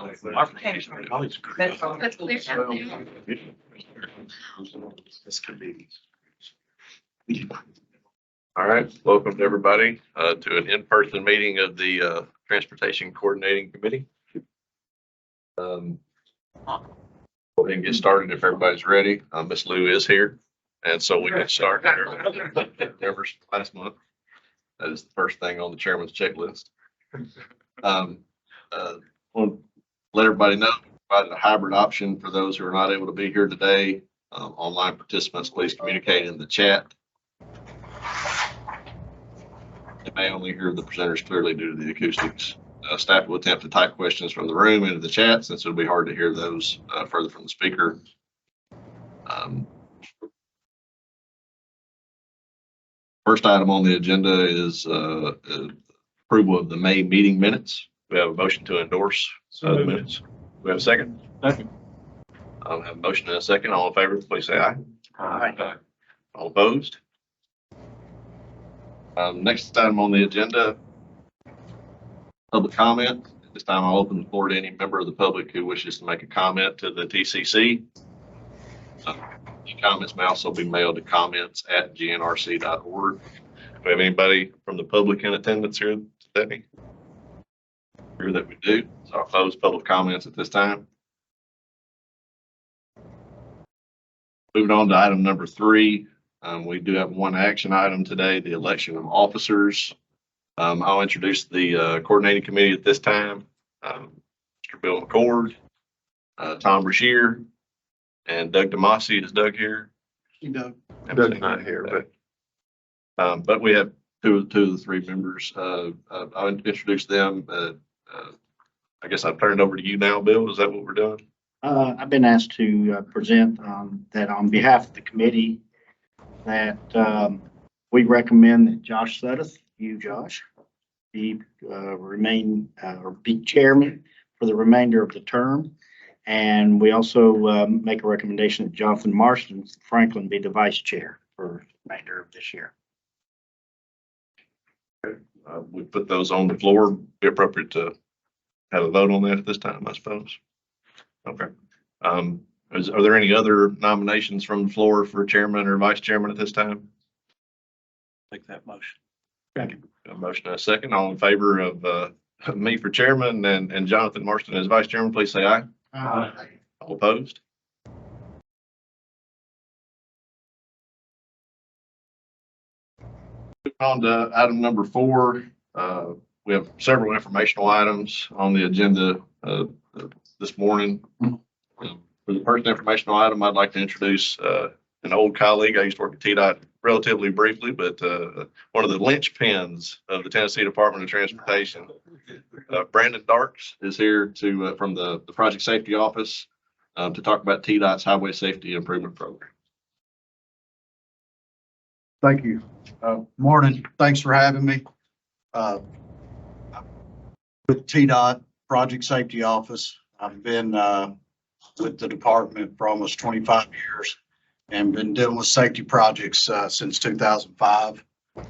That's clear. This could be. All right, welcome to everybody to an in-person meeting of the Transportation Coordinating Committee. Go ahead and get started if everybody's ready. Ms. Lou is here, and so we can start. Members last month. That is the first thing on the chairman's checklist. Want to let everybody know, provided a hybrid option for those who are not able to be here today. Online participants, please communicate in the chat. They may only hear the presenters clearly due to the acoustics. Staff will attempt to type questions from the room into the chat since it'll be hard to hear those further from the speaker. First item on the agenda is approval of the May meeting minutes. We have a motion to endorse the minutes. We have a second? Second. I'll have a motion and a second. All in favor, please say aye. Aye. All opposed? Next item on the agenda, public comment. At this time, I'll open the floor to any member of the public who wishes to make a comment to the TCC. Any comments may also be mailed to comments@gnrc.org. Do we have anybody from the public in attendance here today? Here that we do. So I'll close public comments at this time. Moving on to item number 3. We do have one action item today, the election of officers. I'll introduce the coordinating committee at this time. Mr. Bill McCord, Tom Brashear, and Doug DeMasi. Is Doug here? Doug's not here, but we have two of the 3 members. I'll introduce them. I guess I'll turn it over to you now, Bill. Is that what we're doing? I've been asked to present that on behalf of the committee that we recommend that Josh Suddeth, Josh, be chairman for the remainder of the term. And we also make a recommendation that Jonathan Marston Franklin be the vice chair for the remainder of this year. We put those on the floor. Be appropriate to have a vote on that at this time, I suppose. Okay. Are there any other nominations from the floor for chairman or vice chairman at this time? Make that motion. Second. A motion and a second. All in favor of me for chairman and Jonathan Marston as vice chairman, please say aye. Aye. All opposed? Moving on to item number 4. We have several informational items on the agenda this morning. For the first informational item, I'd like to introduce an old colleague. I used to work at TDOT relatively briefly, but one of the linchpins of the Tennessee Department of Transportation, Brandon Darks, is here from the Project Safety Office to talk about TDOT's Highway Safety Improvement Program. Thank you. Morning. Thanks for having me. With TDOT Project Safety Office, I've been with the department for almost 25 years and been dealing with safety projects since 2005. I'm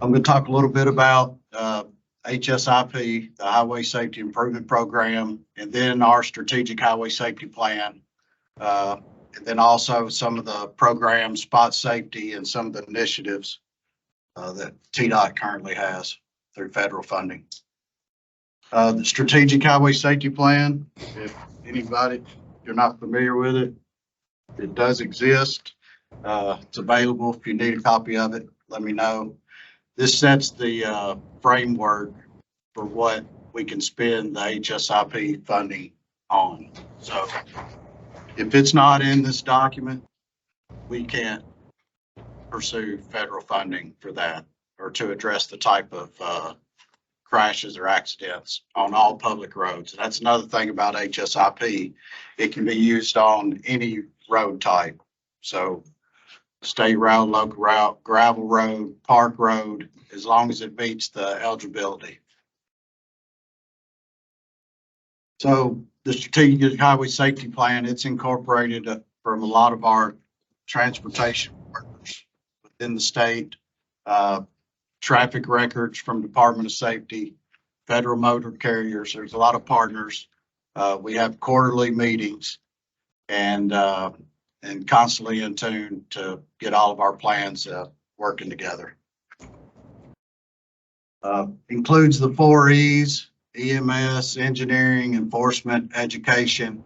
going to talk a little bit about HSIP, the Highway Safety Improvement Program, and then our strategic highway safety plan. And then also some of the programs, spot safety, and some of the initiatives that TDOT currently has through federal funding. The strategic highway safety plan, if you're not familiar with it, it does exist. It's available. If you need a copy of it, let me know. This sets the framework for what we can spend the HSIP funding on. So if it's not in this document, we can't pursue federal funding for that or to address the type of crashes or accidents on all public roads. And that's another thing about HSIP. It can be used on any road type. So state route, local route, gravel road, park road, as long as it meets the eligibility. So the strategic highway safety plan, it's incorporated from a lot of our transportation partners within the state, traffic records from Department of Safety, federal motor carriers. There's a lot of partners We have quarterly meetings and constantly in tune to get all of our plans working together. Includes the 4 E's: EMS, engineering, enforcement, education.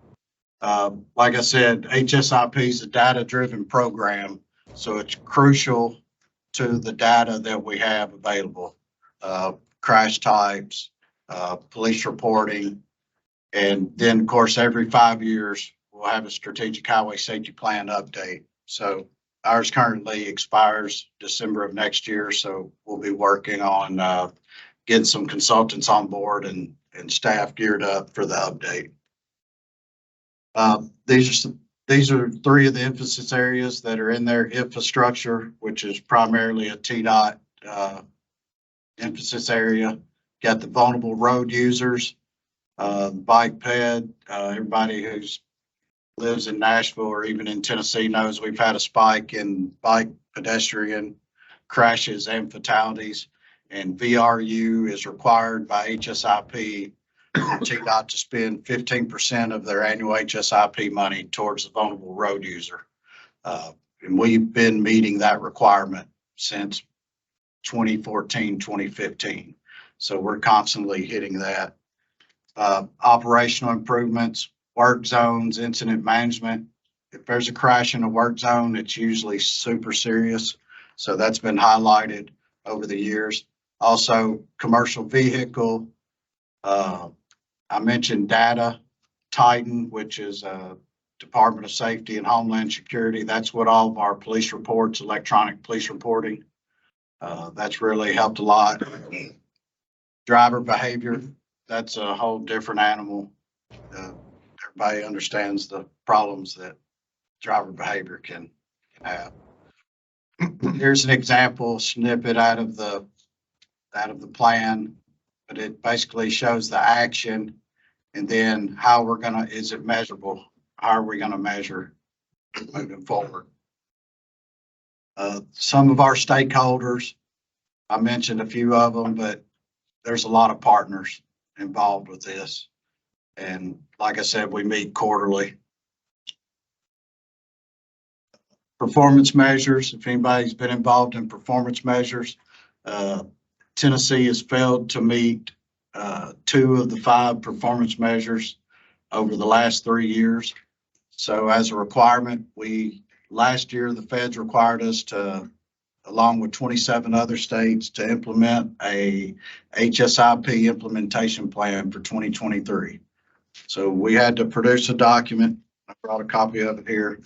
Like I said, HSIP is a data-driven program, so it's crucial to the data that we have available. Crash types, police reporting, and then, of course, every 5 years, we'll have a strategic highway safety plan update. So ours currently expires December of next year, so we'll be working on getting some consultants on board and staff geared up for the update. These are 3 of the emphasis areas that are in their infrastructure, which is primarily a TDOT emphasis area. Got the vulnerable road users, bike ped. Everybody who's lives in Nashville or even in Tennessee knows we've had a spike in bike pedestrian crashes and fatalities, and VRU is required by HSIP for TDOT to spend 15% of their annual HSIP money towards the vulnerable road user. And we've been meeting that requirement since 2014, 2015. So we're constantly hitting that. Operational improvements, work zones, incident management. If there's a crash in a work zone, it's usually super serious. So that's been highlighted over the years. Also, commercial vehicle. I mentioned data, Titan, which is Department of Safety and Homeland Security. That's what all of our police reports, electronic police reporting. That's really helped a lot. Driver behavior, that's a whole different animal. Everybody understands the problems that driver behavior can have. Here's an example snippet out of the plan, but it basically shows the action and then how we're gonna, is it measurable? How are we gonna measure moving forward? Some of our stakeholders, I mentioned a few of them, but there's a lot of partners involved with this. And like I said, we meet quarterly. Performance measures, if anybody's been involved in performance measures, Tennessee has failed to meet 2 of the 5 performance measures over the last 3 years. So as a requirement, last year, the feds required us to, along with 27 other states, to implement a HSIP implementation plan for 2023. So we had to produce a document. I brought a copy of it here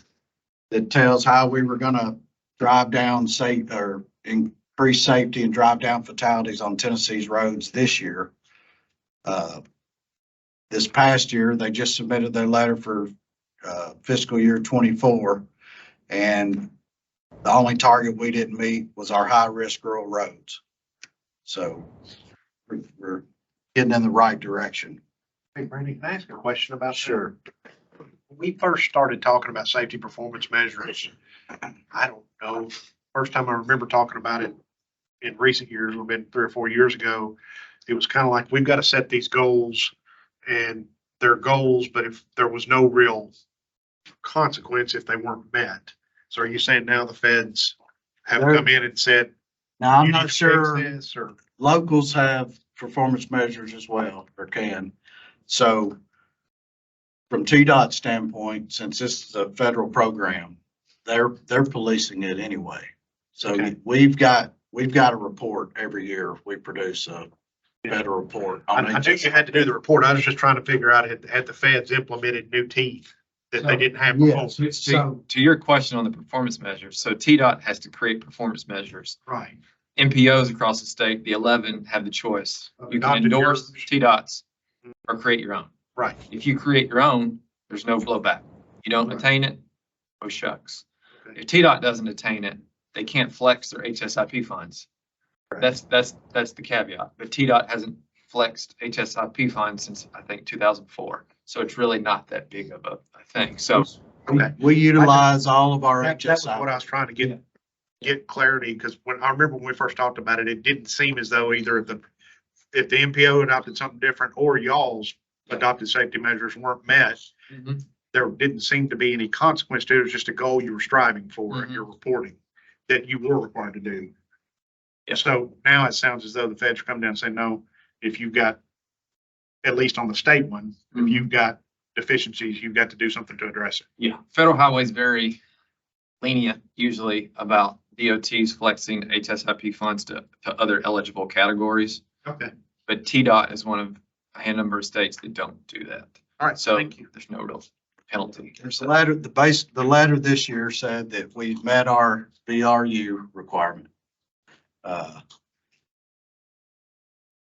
that tells how we were going to drive down increase safety and drive down fatalities on Tennessee's roads this year. This past year, they just submitted their letter for fiscal year 24, and the only target we didn't meet was our high-risk rural roads. So we're getting in the right direction. Hey, Brandy, can I ask a question about that? Sure. When we first started talking about safety performance measures, I don't know, first time I remember talking about it in recent years, would have been 3 or 4 years ago. It was kind of like, we've got to set these goals, and they're goals, but if there was no real consequence if they weren't met. So are you saying now the feds have come in and said, Now, I'm you need not to sure. fix this, or? Locals have performance measures as well, or can. So from TDOT standpoint, since this is a federal program, they're policing it anyway. So Okay. we've got a report every year. We produce a federal report. I knew you had to do the report. I was just trying to figure out, had the feds implemented new teeth that they didn't have before? Yes. To your question on the performance measures, so TDOT has to create performance measures. Right. MPOs across the state, the 11 have the choice. You can Adopted endorse yours. TDOT's or create your own. Right. If you create your own, there's no blowback. You don't attain it, oh shucks. Okay. If TDOT doesn't attain it, they can't flex their HSIP funds. That's the caveat. But TDOT hasn't flexed HSIP funds since, I think, 2004. So it's really not that big of a thing. So Okay. We utilize all of our That was what I HSI. was trying to get clarity, because when I remember when we first talked about it, it didn't seem as though either if the MPO adopted something different or y'all's adopted safety measures weren't met, Mhm. there didn't seem to be any consequence to it. It was just a goal you were striving for and Mhm. you're reporting that you were required to do. Yeah. So now it sounds as though the feds are coming down and saying, no, if you've got, at least on the state one, if Mhm. you've got deficiencies, you've got to do something to address it. Yeah, federal highway's very lenient usually about DOTs flexing HSIP funds to other eligible categories. Okay. But TDOT is one of a hand number of states that don't do that. All right. So Thank you. there's no real penalty. The letter, the letter this year said that we met our BRU requirement.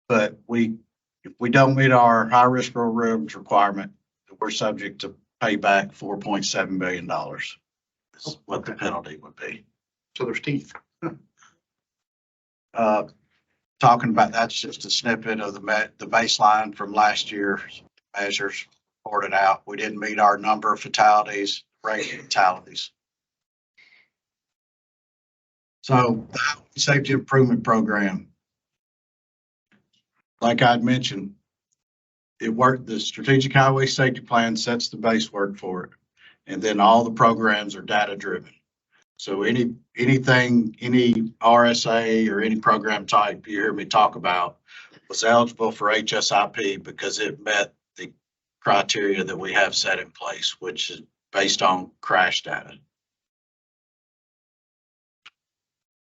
But if we don't meet our high risk roads requirement, we're subject to pay back $4.7 million. Is what the penalty would be. So there's teeth. Talking about, that's just a snippet of the baseline from last year's measures reported out. We didn't meet our number of fatalities, rate of fatalities. So the Highway Safety Improvement Program, like I'd mentioned, it worked, the Strategic Highway Safety Plan sets the base work for it. And then all the programs are data driven. So anything, any RSA or any program type you hear me talk about was eligible for HSIP because it met the criteria that we have set in place, which is based on crash data.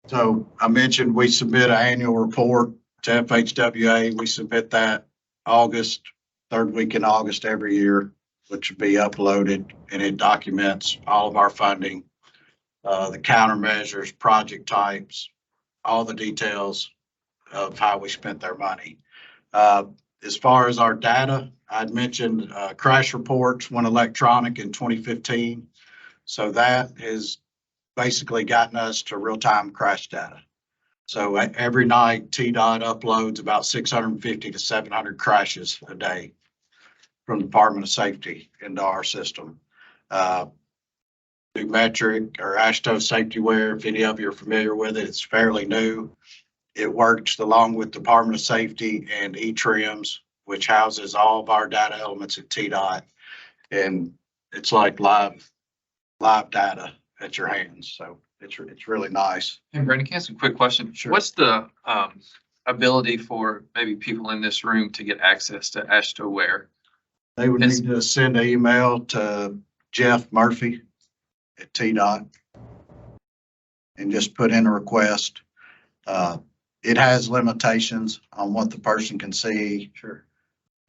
So I mentioned we submit an annual report to FHWA. We submit that August, third week in August every year, which would be uploaded, and it documents all of our funding, the countermeasures, project types, all the details of how we spent their money. As far as our data, I'd mentioned crash reports went electronic in 2015. So that has basically gotten us to real-time crash data. So every night, TDOT uploads about 650 to 700 crashes a day from the Department of Safety into our system. New metric or AASHTO SafetyWare, if any of you are familiar with it, it's fairly new. It works along with Department of Safety and eTrims, which houses all of our data elements at TDOT. And it's like live data at your hands. So it's really nice. Hey, Brandon, can I ask a quick question? Sure. What's the ability for maybe people in this room to get access to AASHTO? They would need to send an email to Jeff Murphy at TDOT and just put in a request. It has limitations on what the person can see. Sure.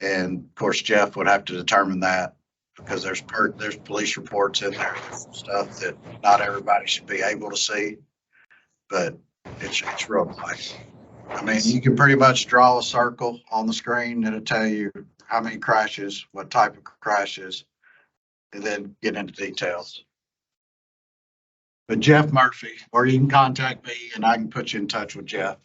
And of course, Jeff would have to determine that because there's police reports in there, stuff that not everybody should be able to see, but it's real nice. I mean, you can pretty much draw a circle on the screen and it'll tell you how many crashes, what type of crashes, and then get into details. But Jeff Murphy, or you can contact me and I can put you in touch with Jeff.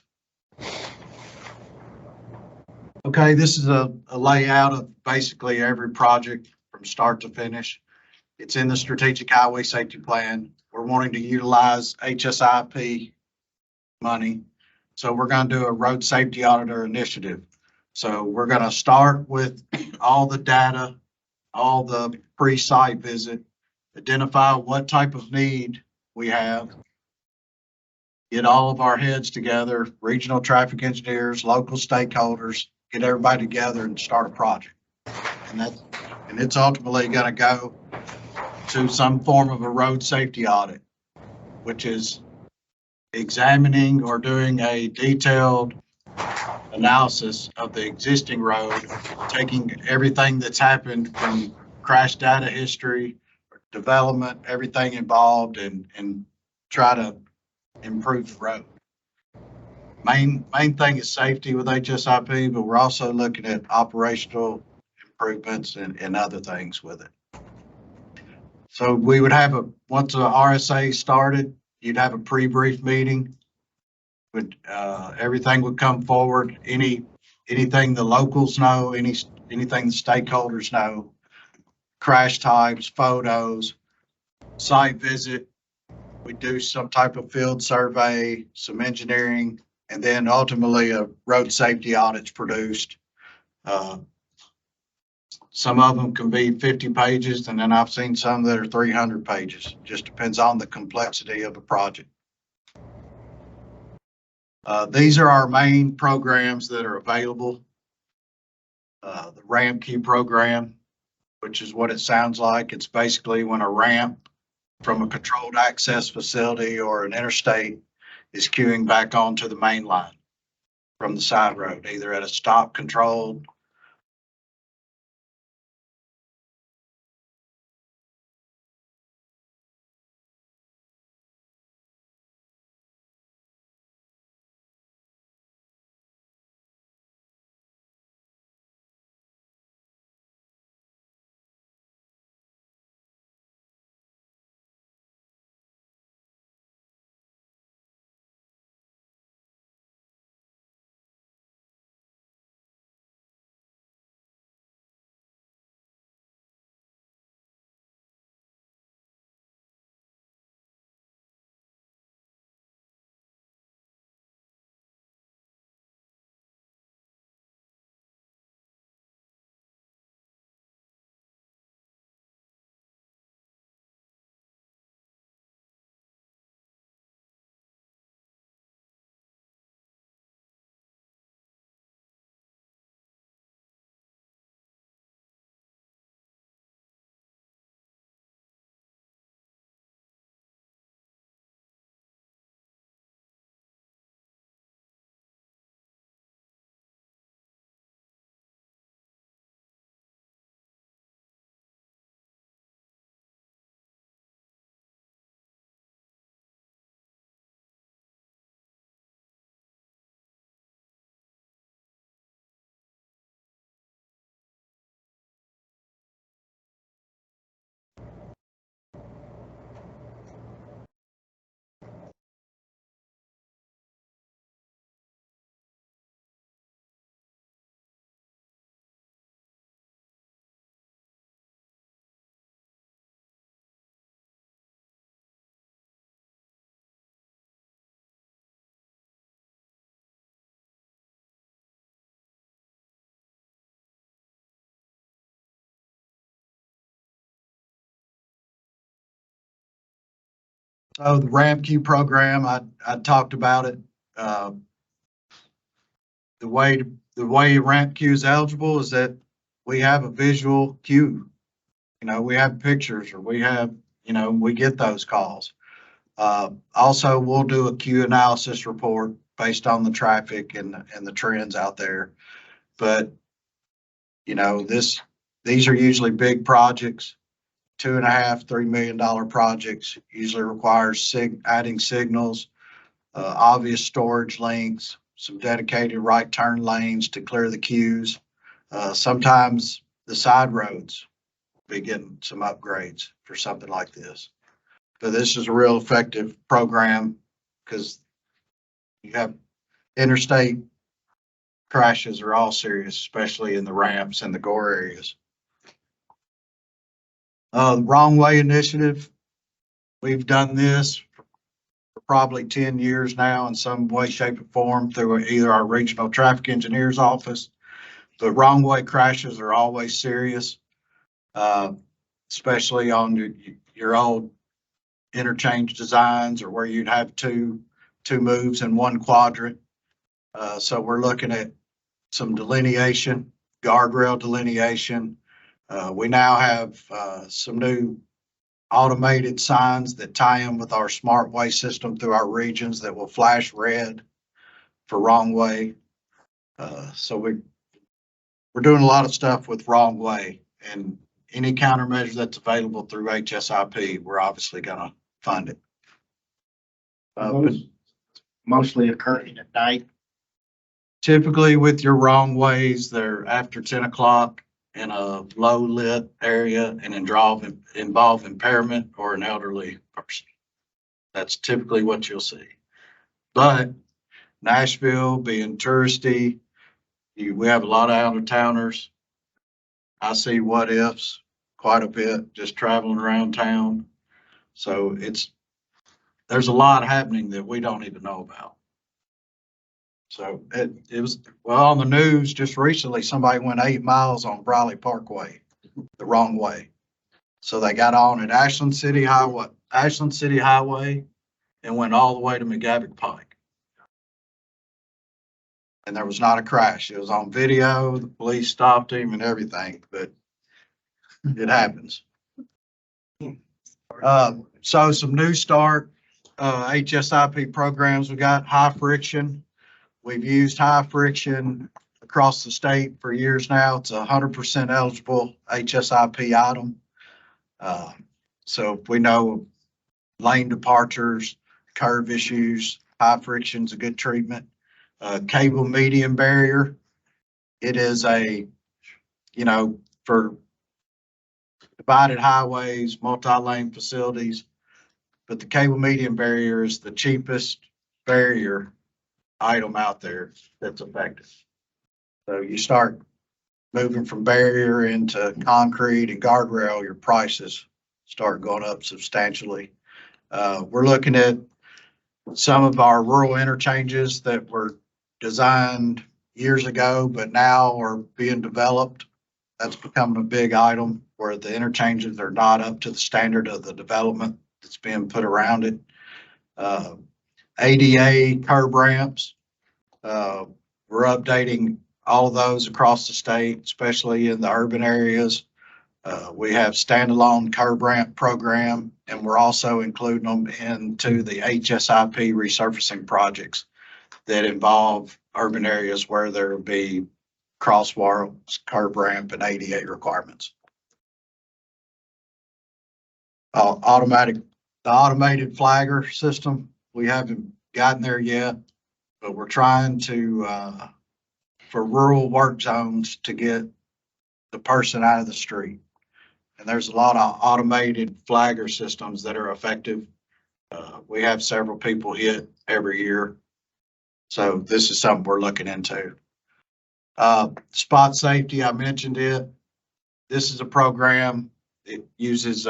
Okay, this is a layout of basically every project from start to finish. It's in the Strategic Highway Safety Plan. We're wanting to utilize HSIP money. So we're going to do a road safety auditor initiative. So we're going to start with all the data, all the pre-site visit, identify what type of need we have, get all of our heads together, regional traffic engineers, local stakeholders, get everybody together and start a project. And it's ultimately going to go to some form of a road safety audit, which is examining or doing a detailed analysis of the existing road, taking everything that's happened from crash data history, development, everything involved, and try to improve the road. Main thing is safety with HSIP, but we're also looking at operational improvements and other things with it. So we would have once the RSA started, you'd have a pre-brief meeting. Everything would come forward, anything the locals know, anything the stakeholders know, crash types, photos, site visit. We do some type of field survey, some engineering, and then ultimately a road safety audit's produced. Some of them can be 50 pages, and then I've seen some that are 300 pages. Just depends on the complexity of the project. These are our main programs that are available. The ramp queue program, which is what it sounds like. It's basically when a ramp from a controlled access facility or an interstate is queuing back onto the main line from the side road, either at a stop controlled. So the ramp queue program, I talked about it. The way ramp queue is eligible is that we have a visual queue. We have pictures, or we have, we get those calls. Also, we'll do a queue analysis report based on the traffic and the trends out there. But, these are usually big projects, $2.5, $3 million projects, usually requires adding signals, obvious storage links, some dedicated right turn lanes to clear the queues. Sometimes the side roads will be getting some upgrades for something like this. But this is a real effective program because you have interstate crashes are all serious, especially in the ramps and the gore areas. The wrong way initiative. We've done this for probably 10 years now in some way, shape, or form through either our regional traffic engineer's office. The wrong way crashes are always serious, especially on your old interchange designs or where you'd have two moves in one quadrant. So we're looking at some delineation, guardrail delineation. We now have some new automated signs that tie in with our smart way system through our regions that will flash red for wrong way. So we're doing a lot of stuff with wrong way, and any countermeasure that's available through HSIP, we're obviously going to fund it. But Mostly occurring at night. typically with your wrong ways, they're after 10 o'clock in a low lit area and involve impairment or an elderly person. That's typically what you'll see. But Nashville being touristy, we have a lot of out of towners. I see what ifs quite a bit just traveling around town. So there's a lot happening that we don't even know about. So it was, well, on the news just recently, somebody went 8 miles on Briley Parkway the wrong way. So they got on at Ashland City Highway and went all the way to McGavick Pike. And there was not a crash. It was on video. The police stopped him and everything, but it happens. So some new start, HSIP programs. We got high friction. We've used high friction across the state for years now. It's 100% eligible HSIP item. So we know lane departures, curve issues, high friction's a good treatment. Cable median barrier. It is a, for divided highways, multi-lane facilities, but the cable median barrier is the cheapest barrier item out there that's effective. So you start moving from barrier into concrete and guardrail, your prices start going up substantially. We're looking at some of our rural interchanges that were designed years ago, but now are being developed. That's becoming a big item where the interchanges are not up to the standard of the development that's being put around it. ADA curb ramps. We're updating all of those across the state, especially in the urban areas. We have standalone curb ramp program, and we're also including them into the HSIP resurfacing projects that involve urban areas where there will be crosswalks, curb ramp, and ADA requirements. The automated flagger system, we haven't gotten there yet, but we're trying to, for rural work zones, to get the person out of the street. And there's a lot of automated flagger systems that are effective. We have several people hit every year. So this is something we're looking into. Spot safety, I mentioned it. This is a program. It uses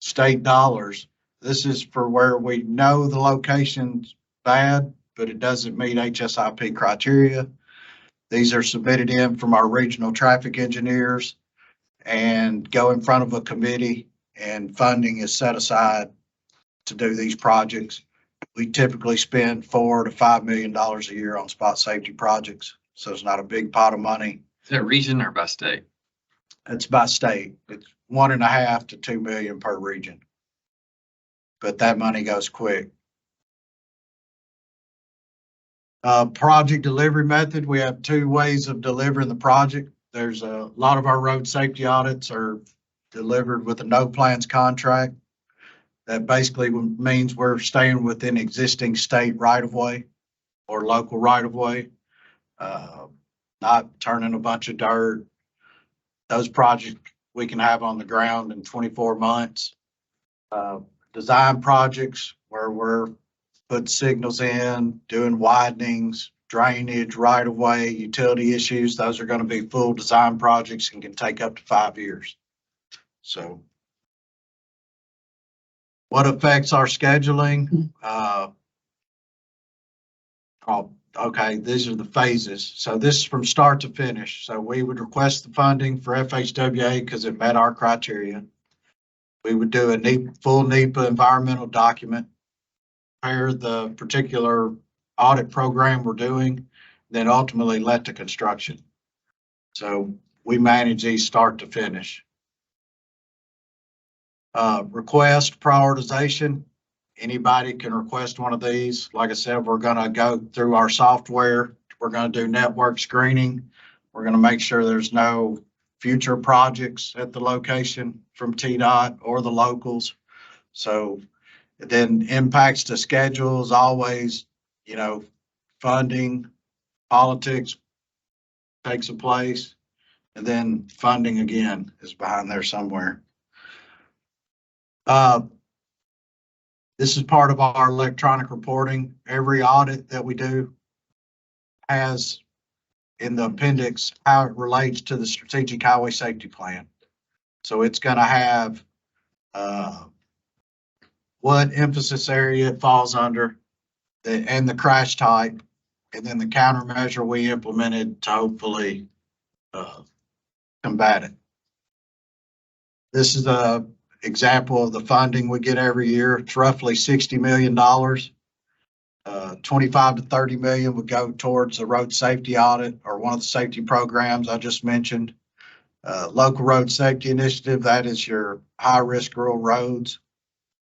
state dollars. This is for where we know the location's bad, but it doesn't meet HSIP criteria. These are submitted in from our regional traffic engineers and go in front of a committee, and funding is set aside to do these projects. We typically spend $4 to $5 million a year on spot safety projects. So it's not a big pot of money. Is it region or by state? It's by state. It's 1.5 to 2 million per region. But that money goes quick. Project delivery method. We have 2 ways of delivering the project. There's a lot of our road safety audits are delivered with a no plans contract. That basically means we're staying within existing state right of way or local right of way, not turning a bunch of dirt. Those projects we can have on the ground in 24 months. Design projects where we're putting signals in, doing widenings, drainage, right of way, utility issues. Those are going to be full design projects and can take up to 5 years. So what affects our scheduling? Okay, these are the phases. So this is from start to finish. So we would request the funding for FHWA because it met our criteria. We would do a full NEPA environmental document, prepare the particular audit program we're doing, then ultimately let the construction. So we manage these start to finish. Request prioritization. Anybody can request one of these. Like I said, we're going to go through our software. We're going to do network screening. We're going to make sure there's no future projects at the location from TDOT or the locals. So then impacts to schedules, always, funding, politics takes a place, and then funding again is behind there somewhere. This is part of our electronic reporting. Every audit that we do has in the appendix how it relates to the strategic highway safety plan. So it's going to have what emphasis area it falls under and the crash type And then the countermeasure we implemented to hopefully combat it. This is a example of the funding we get every year. It's roughly $60 million. 25 to 30 million would go towards the road safety audit or one of the safety programs I just mentioned. Local road safety initiative, that is your high risk rural roads.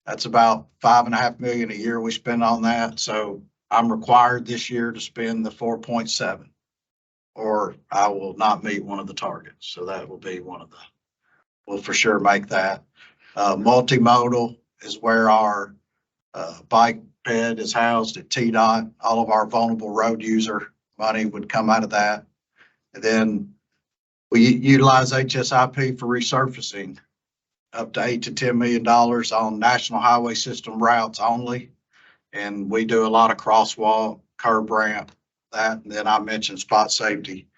That's about 5.5 million a year we spend on that. So I'm required this year to spend the 4.7, or I will not meet one of the targets. So that will be one of the, we'll for sure make that. Multimodal is where our bike ped is housed at TDOT. All of our vulnerable road user money would come out of that. And then we utilize HSIP for resurfacing up to $8 to $10 million on national highway system routes only. And we do a lot of crosswalk, curb ramp, that, and then I mentioned spot safety.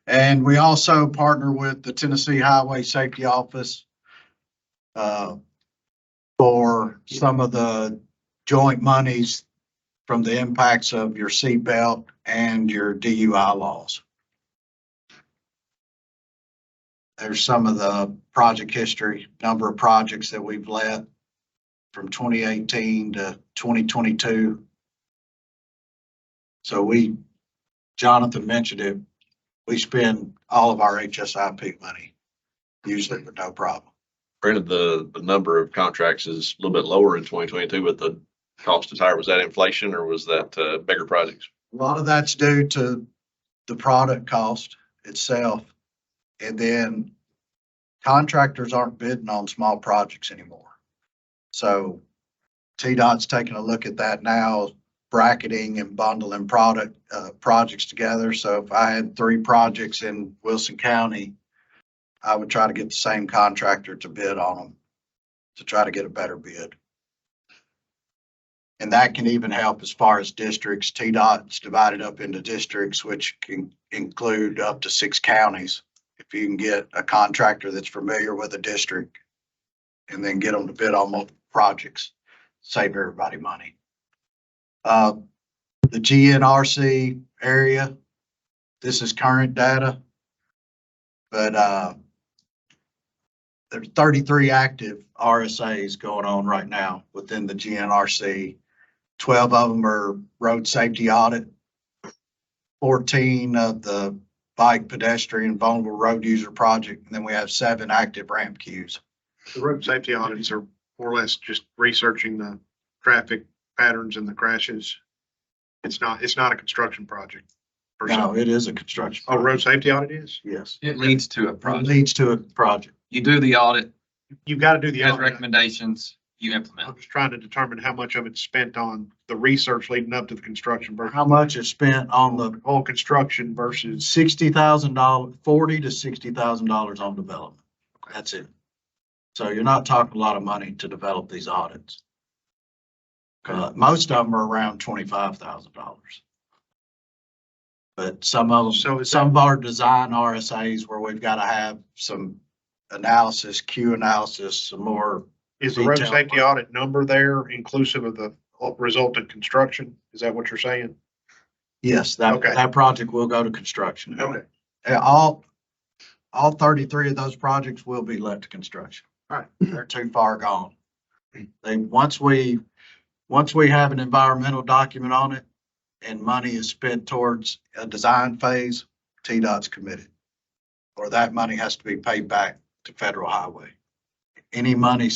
And we also partner with the Tennessee Highway Safety Office for some of the joint monies from the impacts of your seatbelt and your DUI laws. There's some of the project history, number of projects that we've led from 2018 to 2022. So Jonathan mentioned it, we spend all of our HSIP money, usually with no problem. Granted, the number of contracts is a little bit lower in 2022, but the cost is higher. Was that inflation or was that bigger projects? A lot of that's due to the product cost itself. And then contractors aren't bidding on small projects anymore. So TDOT's taking a look at that now, bracketing and bundling projects together. So if I had 3 projects in Wilson County, I would try to get the same contractor to bid on them to try to get a better bid. And that can even help as far as districts. TDOT's divided up into districts, which can include up to 6 counties. If you can get a contractor that's familiar with a district and then get them to bid on multiple projects, save everybody money. The GNRC area, this is current data, but there's 33 active RSAs going on right now within the GNRC. 12 of them are road safety audit, 14 of the bike, pedestrian, vulnerable road user project, and then we have 7 active ramp queues. The road safety audits are more or less just researching the traffic patterns and the crashes. It's not a construction project. per se. No, it is a construction. Oh, road safety audit is? Yes. It leads to a It project. leads to a project. You do the audit, You've got to do the you have audit. recommendations, you I'm implement. just trying to determine how much of it's spent on the research leading up to the construction versus How much is spent on the on construction versus, $60,000, $40,000 to $60,000 on development? That's it. So you're not talking a lot of money to develop these audits. Most of them are around $25,000. But some of So them, is some of our design RSAs where we've got to have some analysis, Q analysis, some more. is the road Detail. safety audit number there inclusive of the resultant construction? Is that what you're saying? Yes, that, Okay. that project will go to construction. Okay. Yeah, all 33 of those projects will be let to construction. All right. They're too far gone. Once we have an environmental document on it and money is spent towards a design phase, TDOT's committed. Or that money has to be paid back to federal highway. Any money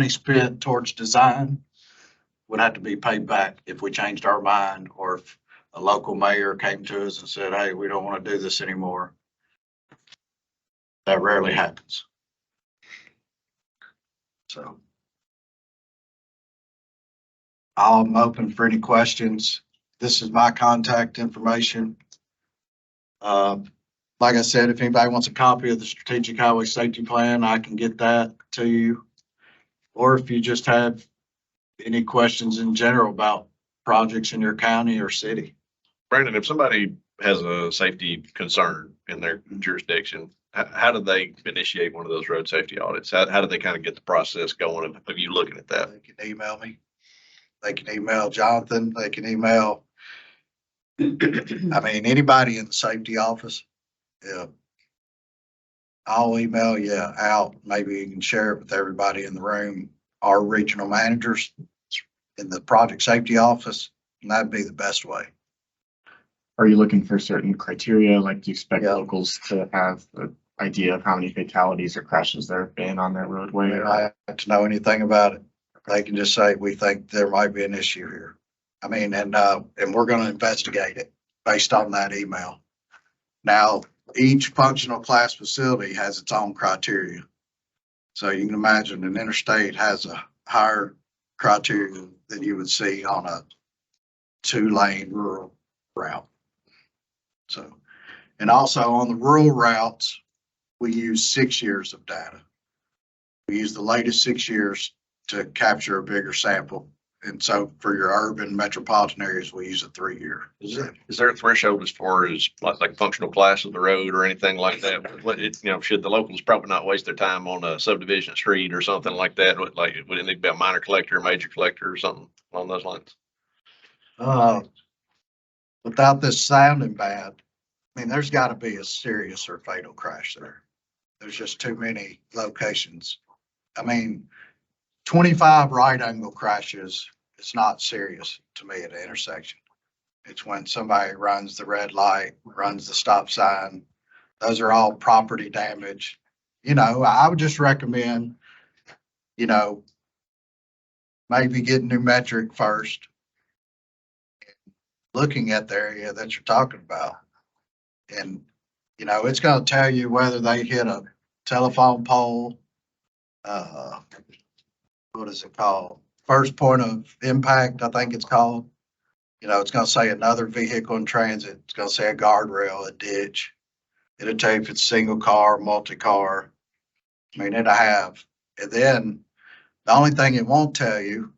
spent towards design would have to be paid back if we changed our mind or if a local mayor came to us and said, hey, we don't want to do this anymore. That rarely happens. So I'm open for any questions. This is my contact information. Like I said, if anybody wants a copy of the Strategic Highway Safety Plan, I can get that to you. Or if you just have any questions in general about projects in your county or city. Brandon, if somebody has a safety concern in their jurisdiction, how do they initiate one of those road safety audits? How do they kind of get the process going of you looking at that? They can email me. They can email Jonathan. They can email I mean, anybody in the safety office, yeah. I'll email you out, maybe you can share it with everybody in the room, our regional managers in the project safety office, and that'd be the best way. Are you looking for certain criteria? Like, do you expect Yeah. locals to have an idea of how many fatalities or crashes there have been on that roadway? They don't have to know anything about it. They can just say, we think there might be an issue here. I mean, and we're gonna investigate it based on that email. Now, each functional class facility has its own criteria. So you can imagine an interstate has a higher criteria than you would see on a 2-lane rural route. So, and also on the rural routes, we use 6 years of data. We use the latest 6 years to capture a bigger sample. And so for your urban metropolitan areas, we use a 3-year. Is there a threshold as far as like functional class of the road or anything like that? What it, should the locals probably not waste their time on a subdivision street or something like that? Would it need to be a minor collector, a major collector or something along those lines? Without this sounding bad, I mean, there's got to be a serious or fatal crash there. There's just too many locations. I mean, 25 right angle crashes, it's not serious to me at an intersection. It's when somebody runs the red light, runs the stop sign. Those are all property damage. I would just recommend, maybe getting pneumetric first. Looking at the area that you're talking about. And, it's gonna tell you whether they hit a telephone pole, what is it called? First point of impact, I think it's called. It's gonna say another vehicle in transit. It's gonna say a guardrail, a ditch. It'll tell you if it's single car, multi-car. I mean, it'll have. And then the only thing it won't tell you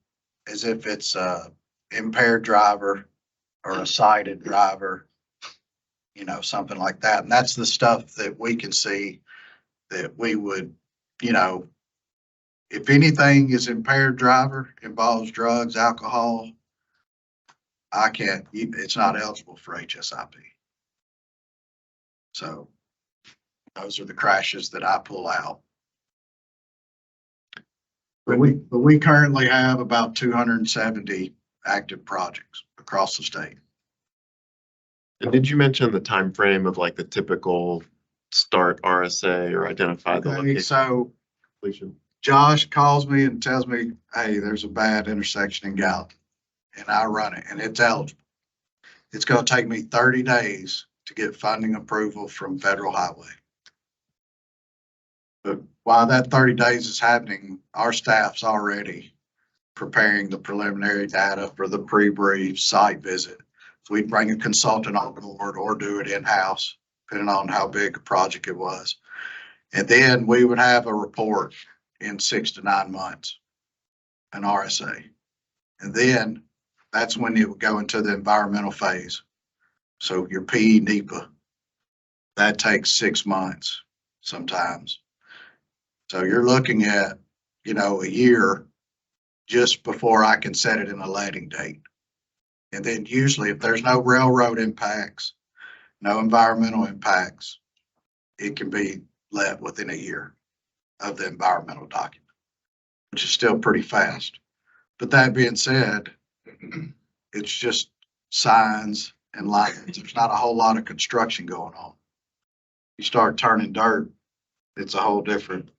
is if it's a impaired driver or a sighted driver, something like that. And that's the stuff that we can see that we would, if anything is impaired driver, involves drugs, alcohol, it's not eligible for HSIP. So those are the crashes that I pull out. But we currently have about 270 active projects across the state. And did you mention the time frame of like the typical start RSA or identify the Okay, location so completion? Josh calls me and tells me, hey, there's a bad intersection in Gallatin, and I run it, and it's eligible. It's gonna take me 30 days to get funding approval from Federal Highway. But while that 30 days is happening, our staff's already preparing the preliminary data for the pre-brief site visit. So we'd bring a consultant on board or do it in-house, depending on how big a project it was. And then we would have a report in 6 to 9 months, an RSA. And then that's when it would go into the environmental phase. So your PE NEPA, that takes 6 months sometimes. So you're looking at, a year just before I can set it in a letting date. And then usually if there's no railroad impacts, no environmental impacts, it can be let within a year of the environmental document, which is still pretty fast. But that being said, it's just signs and lines. There's not a whole lot of construction going on. You start turning dirt, it's a whole different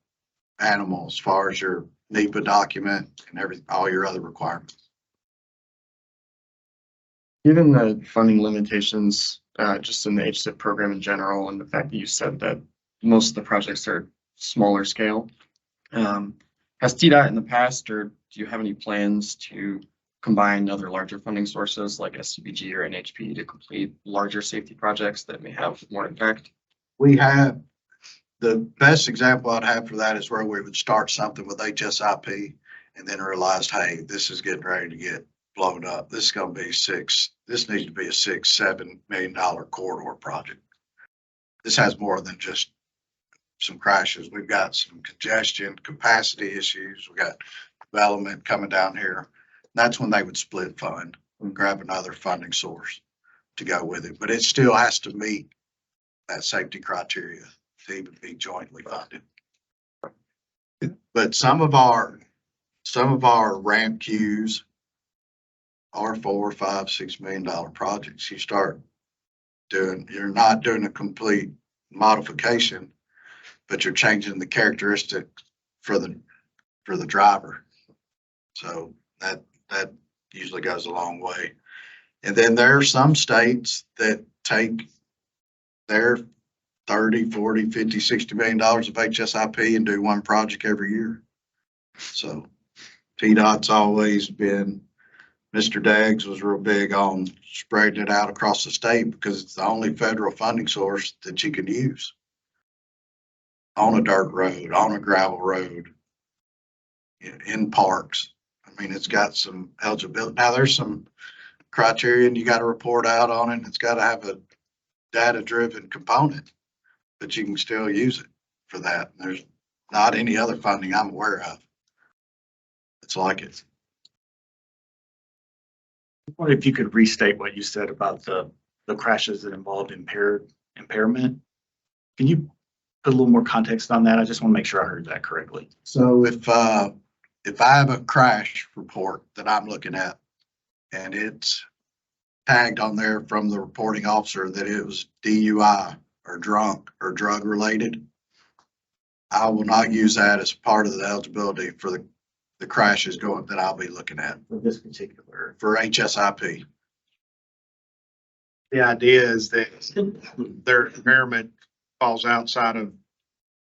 animal as far as your NEPA document and all your other requirements. Given the funding limitations, just in the HSIP program in general, and the fact that you said that most of the projects are smaller scale, has TDOT in the past, or do you have any plans to combine other larger funding sources like SCBG or NHP to complete larger safety projects that may have more impact? We have, the best example I'd have for that is where we would start something with HSIP and then realized, hey, this is getting ready to get blown up. This is going to be this needs to be a $6-7 million corridor project. This has more than just some crashes. We've got some congestion, capacity issues. We got development coming down here. That's when they would split fund and grab another funding source to go with it, but it still has to meet that safety criteria to even be jointly funded. But some of our ramp queues are $4, $5, $6 million projects. You're not doing a complete modification, but you're changing the characteristics for the driver. So that usually goes a long way. And then there are some states that take their 30, 40, 50, $60 million of HSIP and do one project every year. So TDOT's always been, Mr. Daggs was real big on spreading it out across the state because it's the only federal funding source that you can use on a dirt road, on a gravel road, in parks. I mean, it's got some eligibility. Now there's some criteria and you got to report out on it. It's got to have a data-driven component, but you can still use it for that. There's not any other funding I'm aware of. It's like it. I wonder if you could restate what you said about the crashes that involved impairment. Can you put a little more context on that? I just want to make sure I heard that correctly. So if I have a crash report that I'm looking at and it's tagged on there from the reporting officer that it was DUI or drunk or drug related, I will not use that as part of the eligibility for the crashes that I'll be looking at For this particular. for HSIP. The idea is that their impairment falls outside of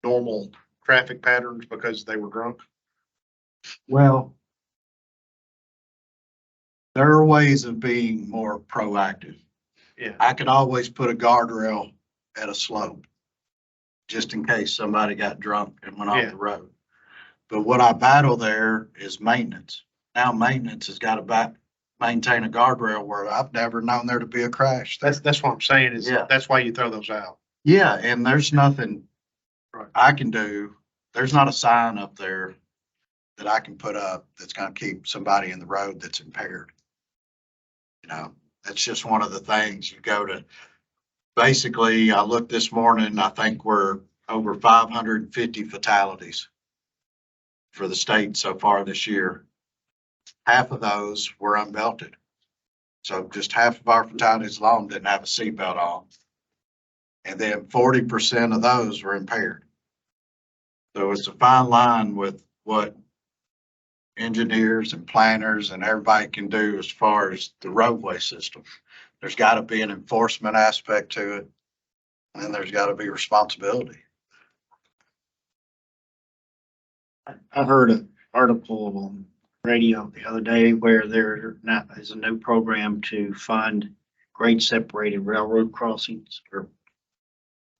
normal traffic patterns because they were drunk. Well, there are ways of being more proactive. Yeah. I could always put a guardrail at a slope just in case somebody got drunk and went Yeah. off the road. But what I battle there is maintenance. Now maintenance has got to maintain a guardrail where I've never known there to be a crash. That's what I'm saying is Yeah. that's why you throw those out. Yeah, and there's nothing Right. I can do. There's not a sign up there that I can put up that's going to keep somebody in the road that's impaired. You know, that's just one of the things you go to. Basically, I looked this morning, I think we're over 550 fatalities for the state so far this year. Half of those were unbelted. So just half of our fatalities alone didn't have a seatbelt on. And then 40% of those were impaired. So it's a fine line with what engineers and planners and everybody can do as far as the roadway system. There's got to be an enforcement aspect to it. And then there's got to be responsibility. I heard an article on radio the other day where there now is a new program to fund grade separated railroad crossings or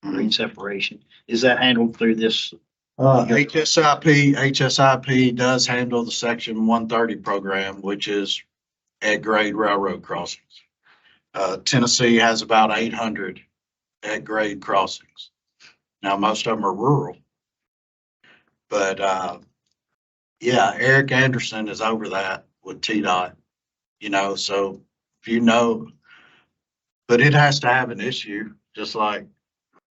grade separation. Is that handled through this? HSIP does handle the section 130 program, which is at grade railroad crossings. Tennessee has about 800 at grade crossings. Now, most of them are rural. But yeah, Eric Anderson is over that with TDOT, you know, so if you know, but it has to have an issue, just like,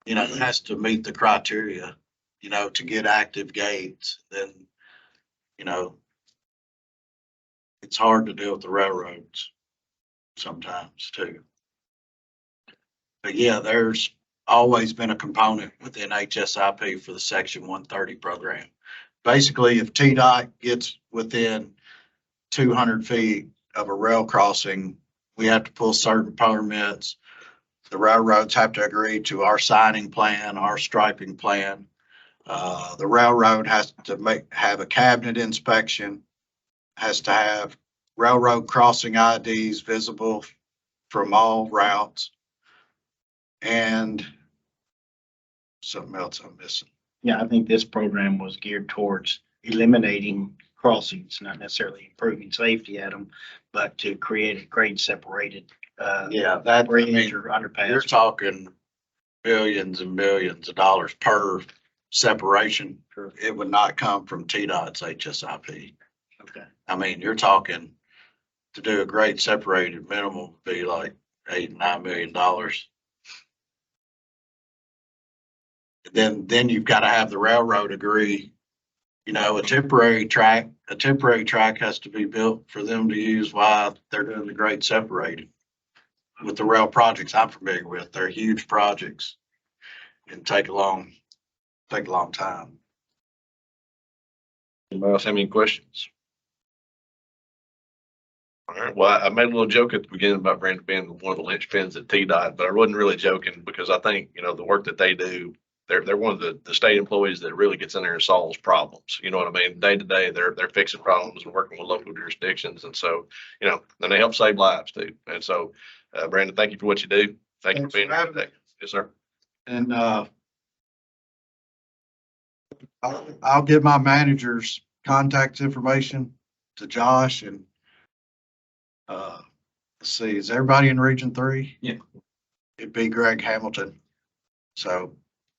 you know, it has to meet the criteria, you know, to get active gates. Then, you know, it's hard to deal with the railroads sometimes too. But yeah, there's always been a component within HSIP for the section 130 program. Basically, if TDOT gets within 200 feet of a rail crossing, we have to pull certain permits. The railroads have to agree to our signing plan, our striping plan. The railroad has to have a cabinet inspection, has to have railroad crossing IDs visible from all routes. And something else I'm missing. Yeah, I think this program was geared towards eliminating crossings, not necessarily improving safety at them, but to create a grade separated Yeah, that, I bridge mean, or underpass. you're talking millions and millions of dollars per separation. It would not come from TDOT's HSIP. Okay. I mean, you're talking to do a grade separated minimum would be like $8, $9 million. Then you've got to have the railroad agree. You know, a temporary track has to be built for them to use while they're doing the grade separating. With the rail projects I'm familiar with, they're huge projects and take a long time. Anybody else have any questions? All right, well, I made a little joke at the beginning about Brandon being one of the linchpins at TDOT, but I wasn't really joking because I think, you know, the work that they do, they're one of the state employees that really gets in there and solves problems. You know what I mean? Day to day, they're fixing problems and working with local jurisdictions. And so, you know, and they help save lives too. And so, Brandon, thank you for what you do. Thank you for Thanks being for here having today. Yes, sir. And I'll give my manager's contact information to Josh and let's see, is everybody in Region 3? Yeah. It'd be Greg Hamilton. So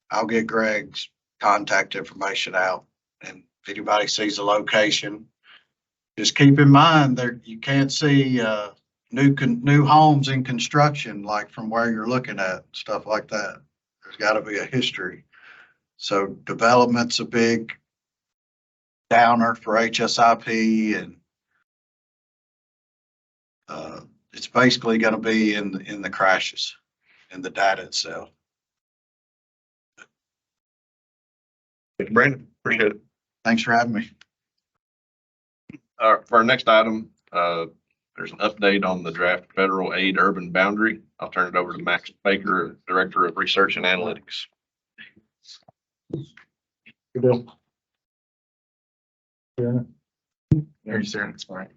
I'll get Greg's contact information out, and if anybody sees a location, just keep in mind there, you can't see new homes in construction, like from where you're looking at, stuff like that. There's got to be a history. So development's a big downer for HSIP, and it's basically going to be in the crashes, in the data itself. Thank you, Brandon. Appreciate it. Thanks for having me. For our next item, there's an update on the draft federal aid urban boundary. I'll turn it over to Max Baker, Director of Research and Analytics. Good deal. Yeah. There you see it. It's fine.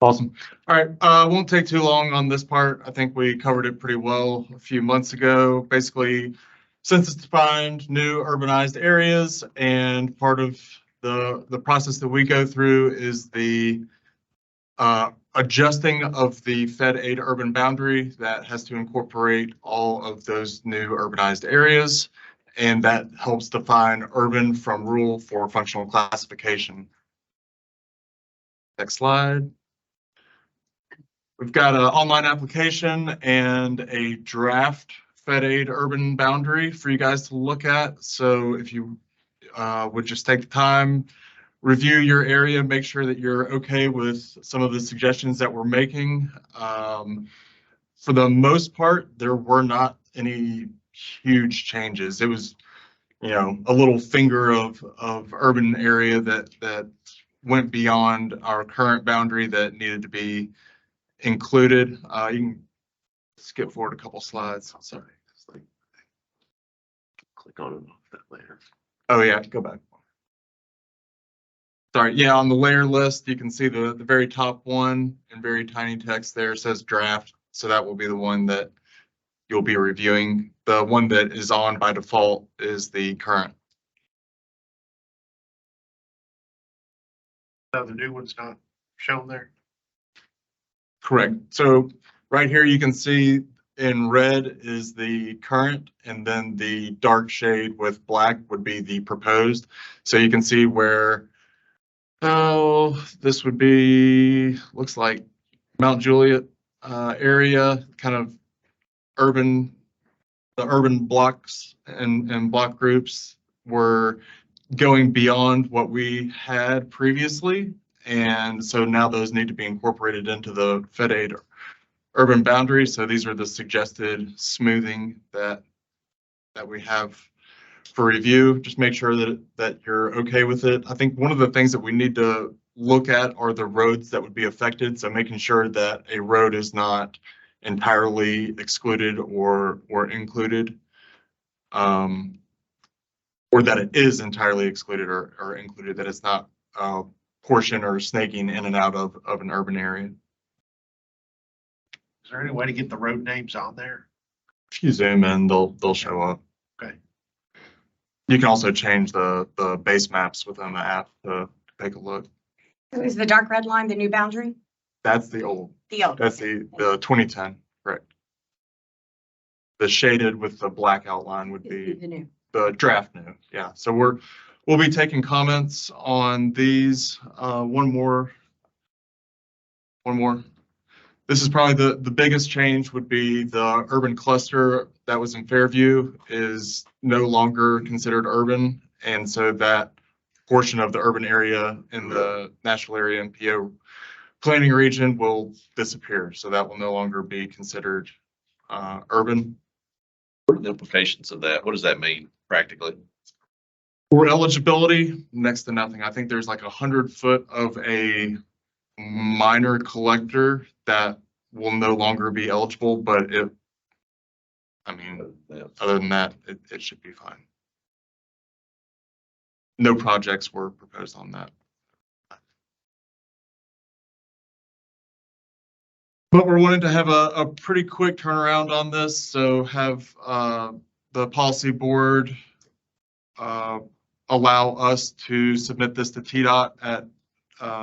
Awesome. All right. Won't take too long on this part. I think we covered it pretty well a few months ago. Basically, census defined new urbanized areas, and part of the process that we go through is the adjusting of the Fed aid urban boundary that has to incorporate all of those new urbanized areas, and that helps define urban from rural for functional classification. Next slide. We've got an online application and a draft Fed aid urban boundary for you guys to look at. So if you would just take the time, review your area, make sure that you're okay with some of the suggestions that we're making. For the most part, there were not any huge changes. It was, you know, a little finger of urban area that went beyond our current boundary that needed to be included. You can skip forward a couple slides. Sorry. Click on that later. Oh yeah, go back. Sorry, yeah, on the layer list, you can see the very top one in very tiny text there says draft. So that will be the one that you'll be reviewing. The one that is on by default is the current. No, the new one's not shown there. Correct. So right here, you can see in red is the current, and then the dark shade with black would be the proposed. So you can see where, oh, this would be, looks like Mount Juliet area, kind of urban, the urban blocks and block groups were going beyond what we had previously. And so now those need to be incorporated into the Fed aid urban boundary. So these are the suggested smoothing that we have for review. Just make sure that you're okay with it. I think one of the things that we need to look at are the roads that would be affected. So making sure that a road is not entirely excluded or included, or that it is entirely excluded or included, that it's not a portion or snaking in and out of an urban area. Is there any way to get the road names on there? If you zoom in, they'll show up. Okay. You can also change the base maps within the app to take a look. Is the dark red line the new boundary? That's the old. The old. That's the 2010, correct. The shaded with the black outline would be The new. the draft new. Yeah. So we'll be taking comments on these. One more one more. This is probably the biggest change would be the urban cluster that was in Fairview is no longer considered urban. And so that portion of the urban area in the Nashville area and PO planning region will disappear. So that will no longer be considered urban. What are the implications of that? What does that mean practically? For eligibility, next to nothing. I think there's like 100 foot of a minor collector that will no longer be eligible, but I mean, other than that, it should be fine. No projects were proposed on that. But we're wanting to have a pretty quick turnaround on this, so have the policy board allow us to submit this to TDOT at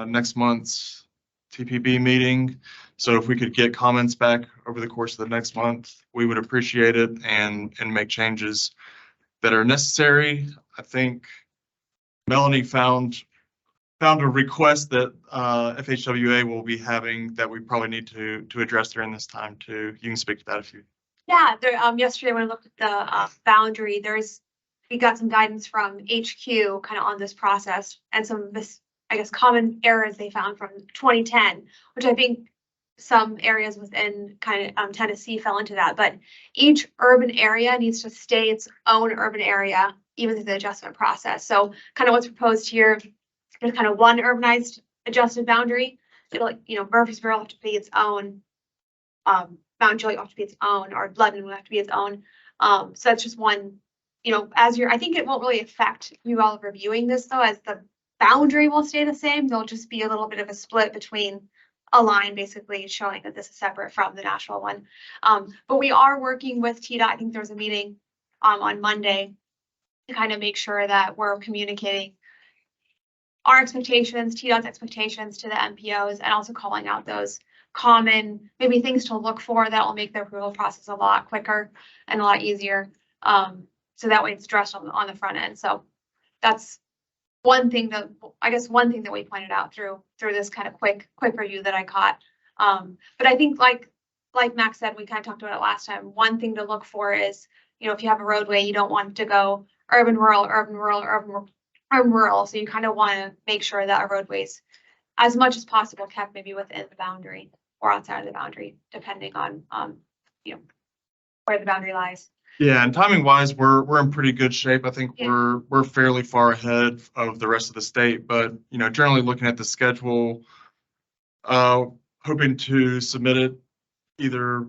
next month's TPB meeting. So if we could get comments back over the course of the next month, we would appreciate it and make changes that are necessary. I think Melanie found a request that FHWA will be having that we probably need to address during this time too. You can speak to that if you. Yeah, there, yesterday when I looked at the boundary, we got some guidance from HQ kind of on this process and some of this, I guess, common errors they found from 2010, which I think some areas within kind of Tennessee fell into that. But each urban area needs to stay its own urban area, even through the adjustment process. So kind of what's proposed here, there's kind of one urbanized adjusted boundary. It'll, Murfreesboro will have to be its own. Mount Juliet will have to be its own, or Lebanon will have to be its own. So that's just one, I think it won't really affect you all reviewing this though, as the boundary will stay the same. There'll just be a little bit of a split between a line basically showing that this is separate from the national one. But we are working with TDOT. I think there's a meeting on Monday to kind of make sure that we're communicating our expectations, TDOT's expectations to the MPOs, and also calling out those common, maybe things to look for that will make the approval process a lot quicker and a lot easier. So that way it's addressed on the front end. So that's one thing that we pointed out through this kind of quick review that I caught. But I think like Max said, we kind of talked about it last time. One thing to look for is, if you have a roadway, you don't want to go urban, rural, urban, rural, urban, rural. So you kind of want to make sure that our roadways, as much as possible, kept maybe within the boundary or outside of the boundary, depending on, where the boundary lies. Yeah, and timing wise, we're in pretty good shape. I think Yeah. we're fairly far ahead of the rest of the state, but generally looking at the schedule, hoping to submit it either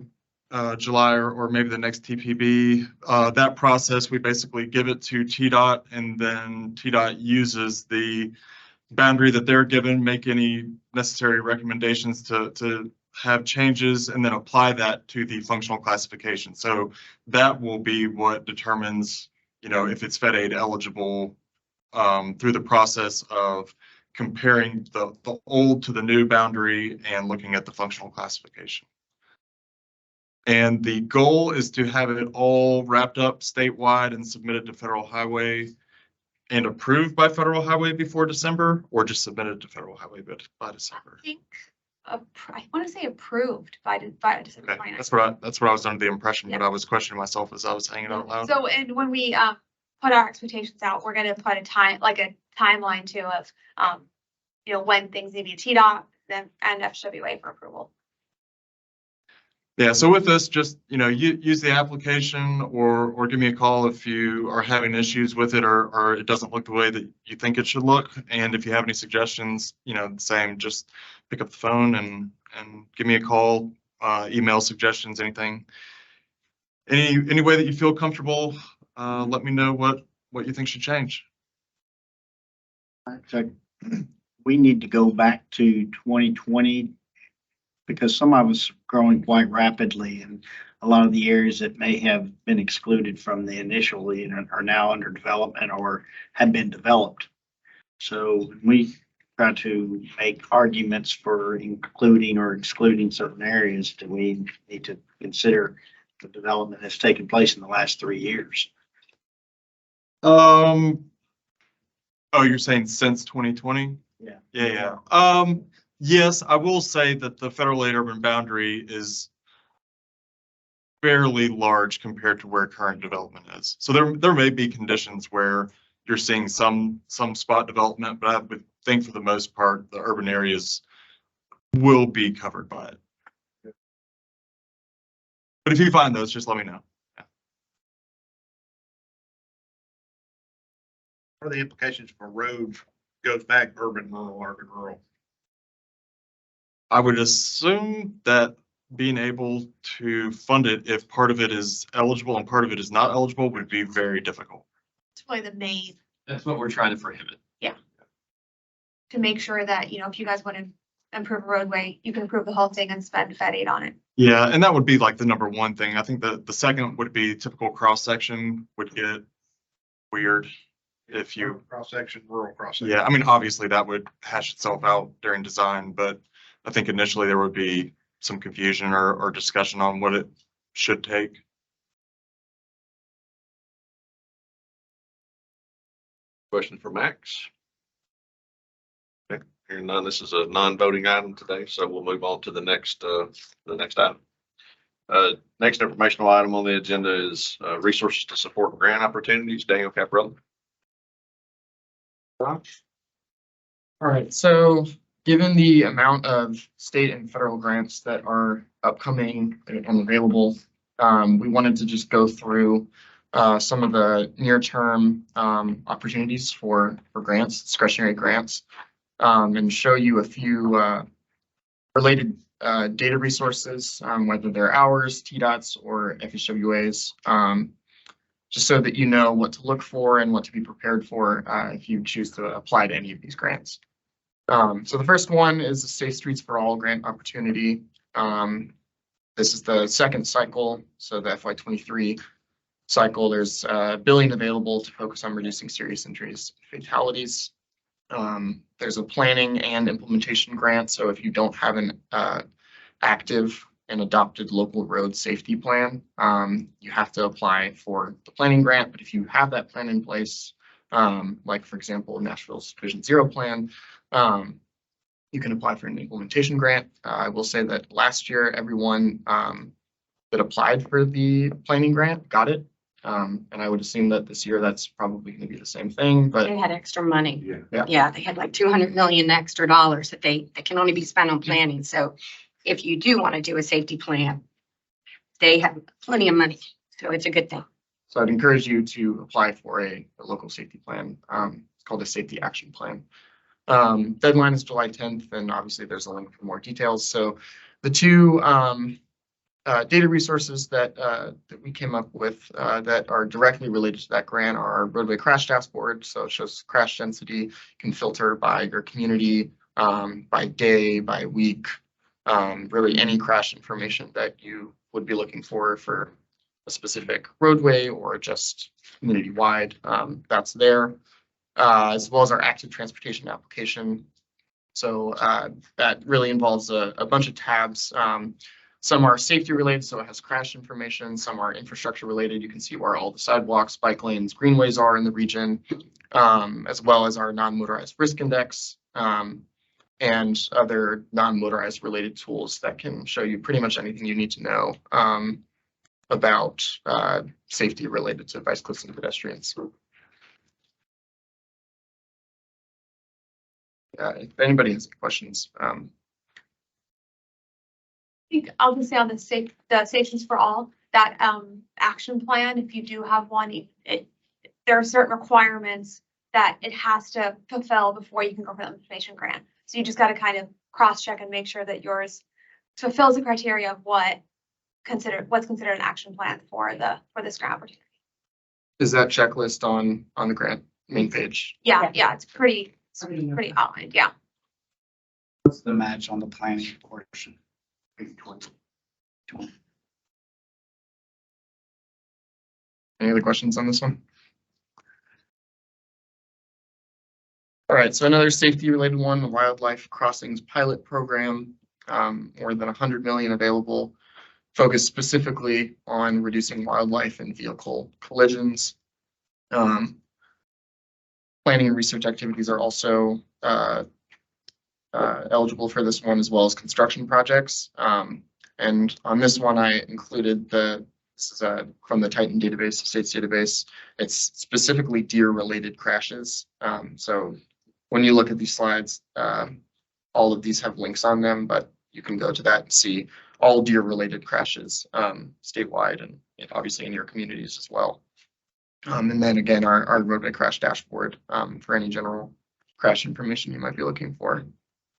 July or maybe the next TPB. That process, we basically give it to TDOT, and then TDOT uses the boundary that they're given, make any necessary recommendations to have changes, and then apply that to the functional classification. So that will be what determines, if it's Fed aid eligible through the process of comparing the old to the new boundary and looking at the functional classification. And the goal is to have it all wrapped up statewide and submitted to Federal Highway and approved by Federal Highway before December, or just submitted to Federal Highway by December. I think I want to say approved by December Okay, 29th. that's what I was under the impression, but Yeah. I was questioning myself as I was saying it out loud. So, and when we put our expectations out, we're going to put a timeline too of, when things need to be TDOT and FWA for approval. Yeah, so with this, just, use the application or give me a call if you are having issues with it or it doesn't look the way that you think it should look. And if you have any suggestions, the same, just pick up the phone and give me a call, email suggestions, anything. Any way that you feel comfortable, let me know what you think should change. So we need to go back to 2020 because some of us are growing quite rapidly, and a lot of the areas that may have been excluded from the initially are now under development or have been developed. So we try to make arguments for including or excluding certain areas. Do we need to consider the development that's taken place in the last 3 years? Oh, you're saying since 2020? Yeah. Yeah. Yes, I will say that the federal aid urban boundary is fairly large compared to where current development is. So there may be conditions where you're seeing some spot development, but I would think for the most part, the urban areas will be covered by it. But if you find those, just let me know. What are the implications for road goes back urban, rural? I would assume that being able to fund it, if part of it is eligible and part of it is not eligible, would be very difficult. It's probably the main, That's what we're trying to prohibit. to make sure that, if you guys want to improve a roadway, you can improve the whole thing and spend Fed aid on it. Yeah, and that would be like the number one thing. I think the second would be typical cross section would get weird if you, Cross section, rural cross section. yeah, I mean, obviously that would hash itself out during design, but I think initially there would be some confusion or discussion on what it should take. Question for Max? Okay, hearing none, this is a non-voting item today, so we'll move on to the next item. Next informational item on the agenda is resources to support grant opportunities. Daniel Caprella. Uh-huh. All right, so given the amount of state and federal grants that are upcoming and available, we wanted to just go through some of the near-term opportunities for grants, discretionary grants, and show you a few related data resources, whether they're ours, TDOT's, or FHWA's, just so that you know what to look for and what to be prepared for if you choose to apply to any of these grants. So the first one is the Safe Streets for All grant opportunity. This is the second cycle, so the FY23 cycle. There's $1 billion available to focus on reducing serious injuries and fatalities. There's a planning and implementation grant. So if you don't have an active and adopted local road safety plan, you have to apply for the planning grant. But if you have that plan in place, like for example, Nashville's Vision Zero plan, you can apply for an implementation grant. I will say that last year, everyone that applied for the planning grant got it. And I would assume that this year that's probably going to be the same thing, but They had extra money. Yeah. Yeah, they had like 200 million extra dollars that that can only be spent on planning. So if you do want to do a safety plan, they have plenty of money. So it's a good thing. so I'd encourage you to apply for a local safety plan. It's called a safety action plan. Deadline is July 10th, and obviously there's a link for more details. So the two data resources that we came up with that are directly related to that grant are our roadway crash dashboard. So it shows crash density. You can filter by your community, by day, by week, really any crash information that you would be looking for a specific roadway or just community wide. That's there, as well as our active transportation application. So that really involves a bunch of tabs. Some are safety related, so it has crash information. Some are infrastructure related. You can see where all the sidewalks, bike lanes, greenways are in the region, as well as our non-motorized risk index, and other non-motorized related tools that can show you pretty much anything you need to know about safety related to bicyclists and pedestrians. If anybody has any questions, I think I'll just say on the Safety for All, that action plan, if you do have one, there are certain requirements that it has to fulfill before you can go for the implementation grant. So you just got to kind of cross-check and make sure that yours fulfills the criteria of what's considered an action plan for this grant opportunity. is that checklist on the grant main page? Yeah, it's pretty outlined, yeah. What's the match on the planning portion? 20. Any other questions on this one? All right, so another safety related one, the Wildlife Crossings Pilot Program, more than 100 million available, focused specifically on reducing wildlife and vehicle collisions. Planning and research activities are also eligible for this one as well as construction projects. And on this one, I included this is from the Titan database, states database. It's specifically deer-related crashes. So when you look at these slides, all of these have links on them, but you can go to that and see all deer-related crashes statewide and obviously in your communities as well. And then again, our roadway crash dashboard for any general crash information you might be looking for.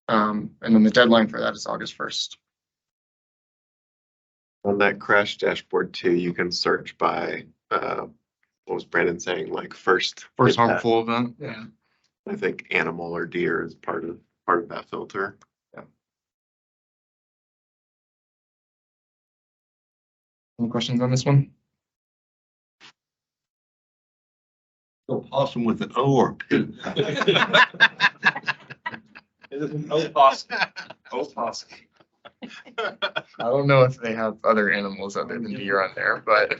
And then the deadline for that is August 1st. On that crash dashboard too, you can search by, what was Brandon saying, like first impact. harmful event. Yeah. I think animal or deer is part of that filter. Any questions on this one? Awesome with an O or P. Opossum. Opossum. I don't know if they have other animals other than deer on there, but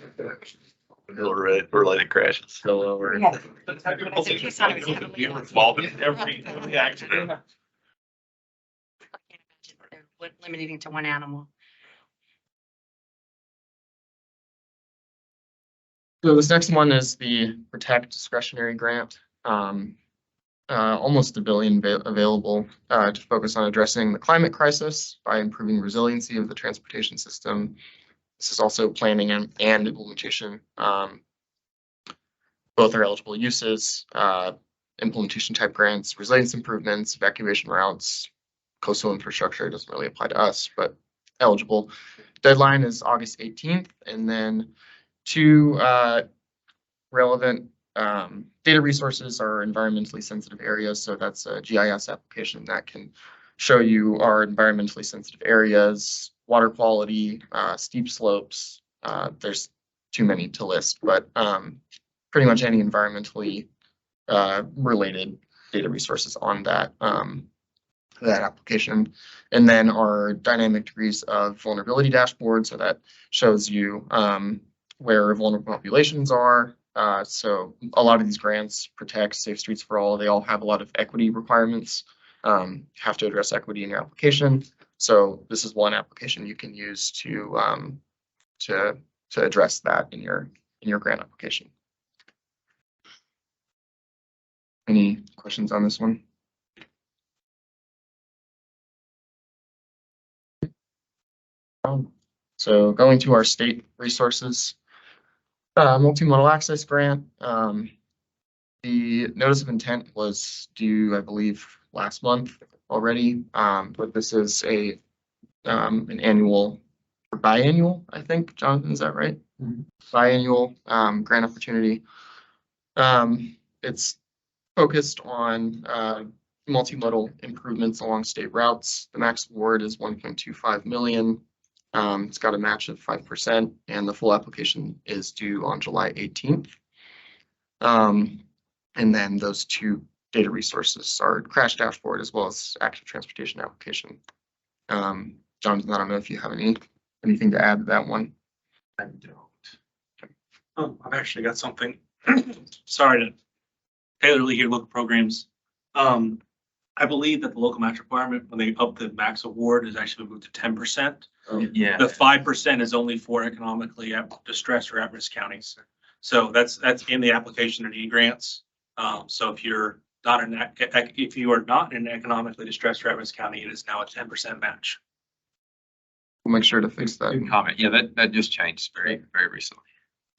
Related crashes. still over. Yeah. Involved in every accident. Limiting to one animal. So this next one is the Protect discretionary grant. Almost $1 billion available to focus on addressing the climate crisis by improving resiliency of the transportation system. This is also planning and implementation. Both are eligible uses, implementation type grants, resilience improvements, evacuation routes, coastal infrastructure. It doesn't really apply to us, but eligible. Deadline is August 18th, and then two relevant data resources are environmentally sensitive areas. So that's a GIS application that can show you our environmentally sensitive areas, water quality, steep slopes. There's too many to list, but pretty much any environmentally related data resources on that that application. And then our dynamic degrees of vulnerability dashboard. So that shows you where vulnerable populations are. So a lot of these grants, Protect, Safe Streets for All, they all have a lot of equity requirements. Have to address equity in your application. So this is one application you can use to address that in your grant application. Any questions on this one? So going to our state resources, multimodal access grant. The notice of intent was due, I believe, last month already, but this is an annual or biannual, I think. Jonathan, is that right? Mm-hmm. Biannual grant opportunity. It's focused on multimodal improvements along state routes. The max award is 1.25 million. It's got a match of 5%, and the full application is due on July 18th. And then those two data resources are crash dashboard as well as active transportation application. Jonathan, I don't know if you have anything to add to that one. I don't. I've actually got something. Sorry to Taylor here, local programs. I believe that the local match requirement, when they up the max award, is actually moved to 10%. Yeah. The 5% is only for economically distressed or at-risk counties. So that's in the application to need grants. So if you're not if you are not in an economically distressed or at-risk county, it is now a 10% match. We'll make sure to fix that. Good comment. Yeah, that just changed very recently.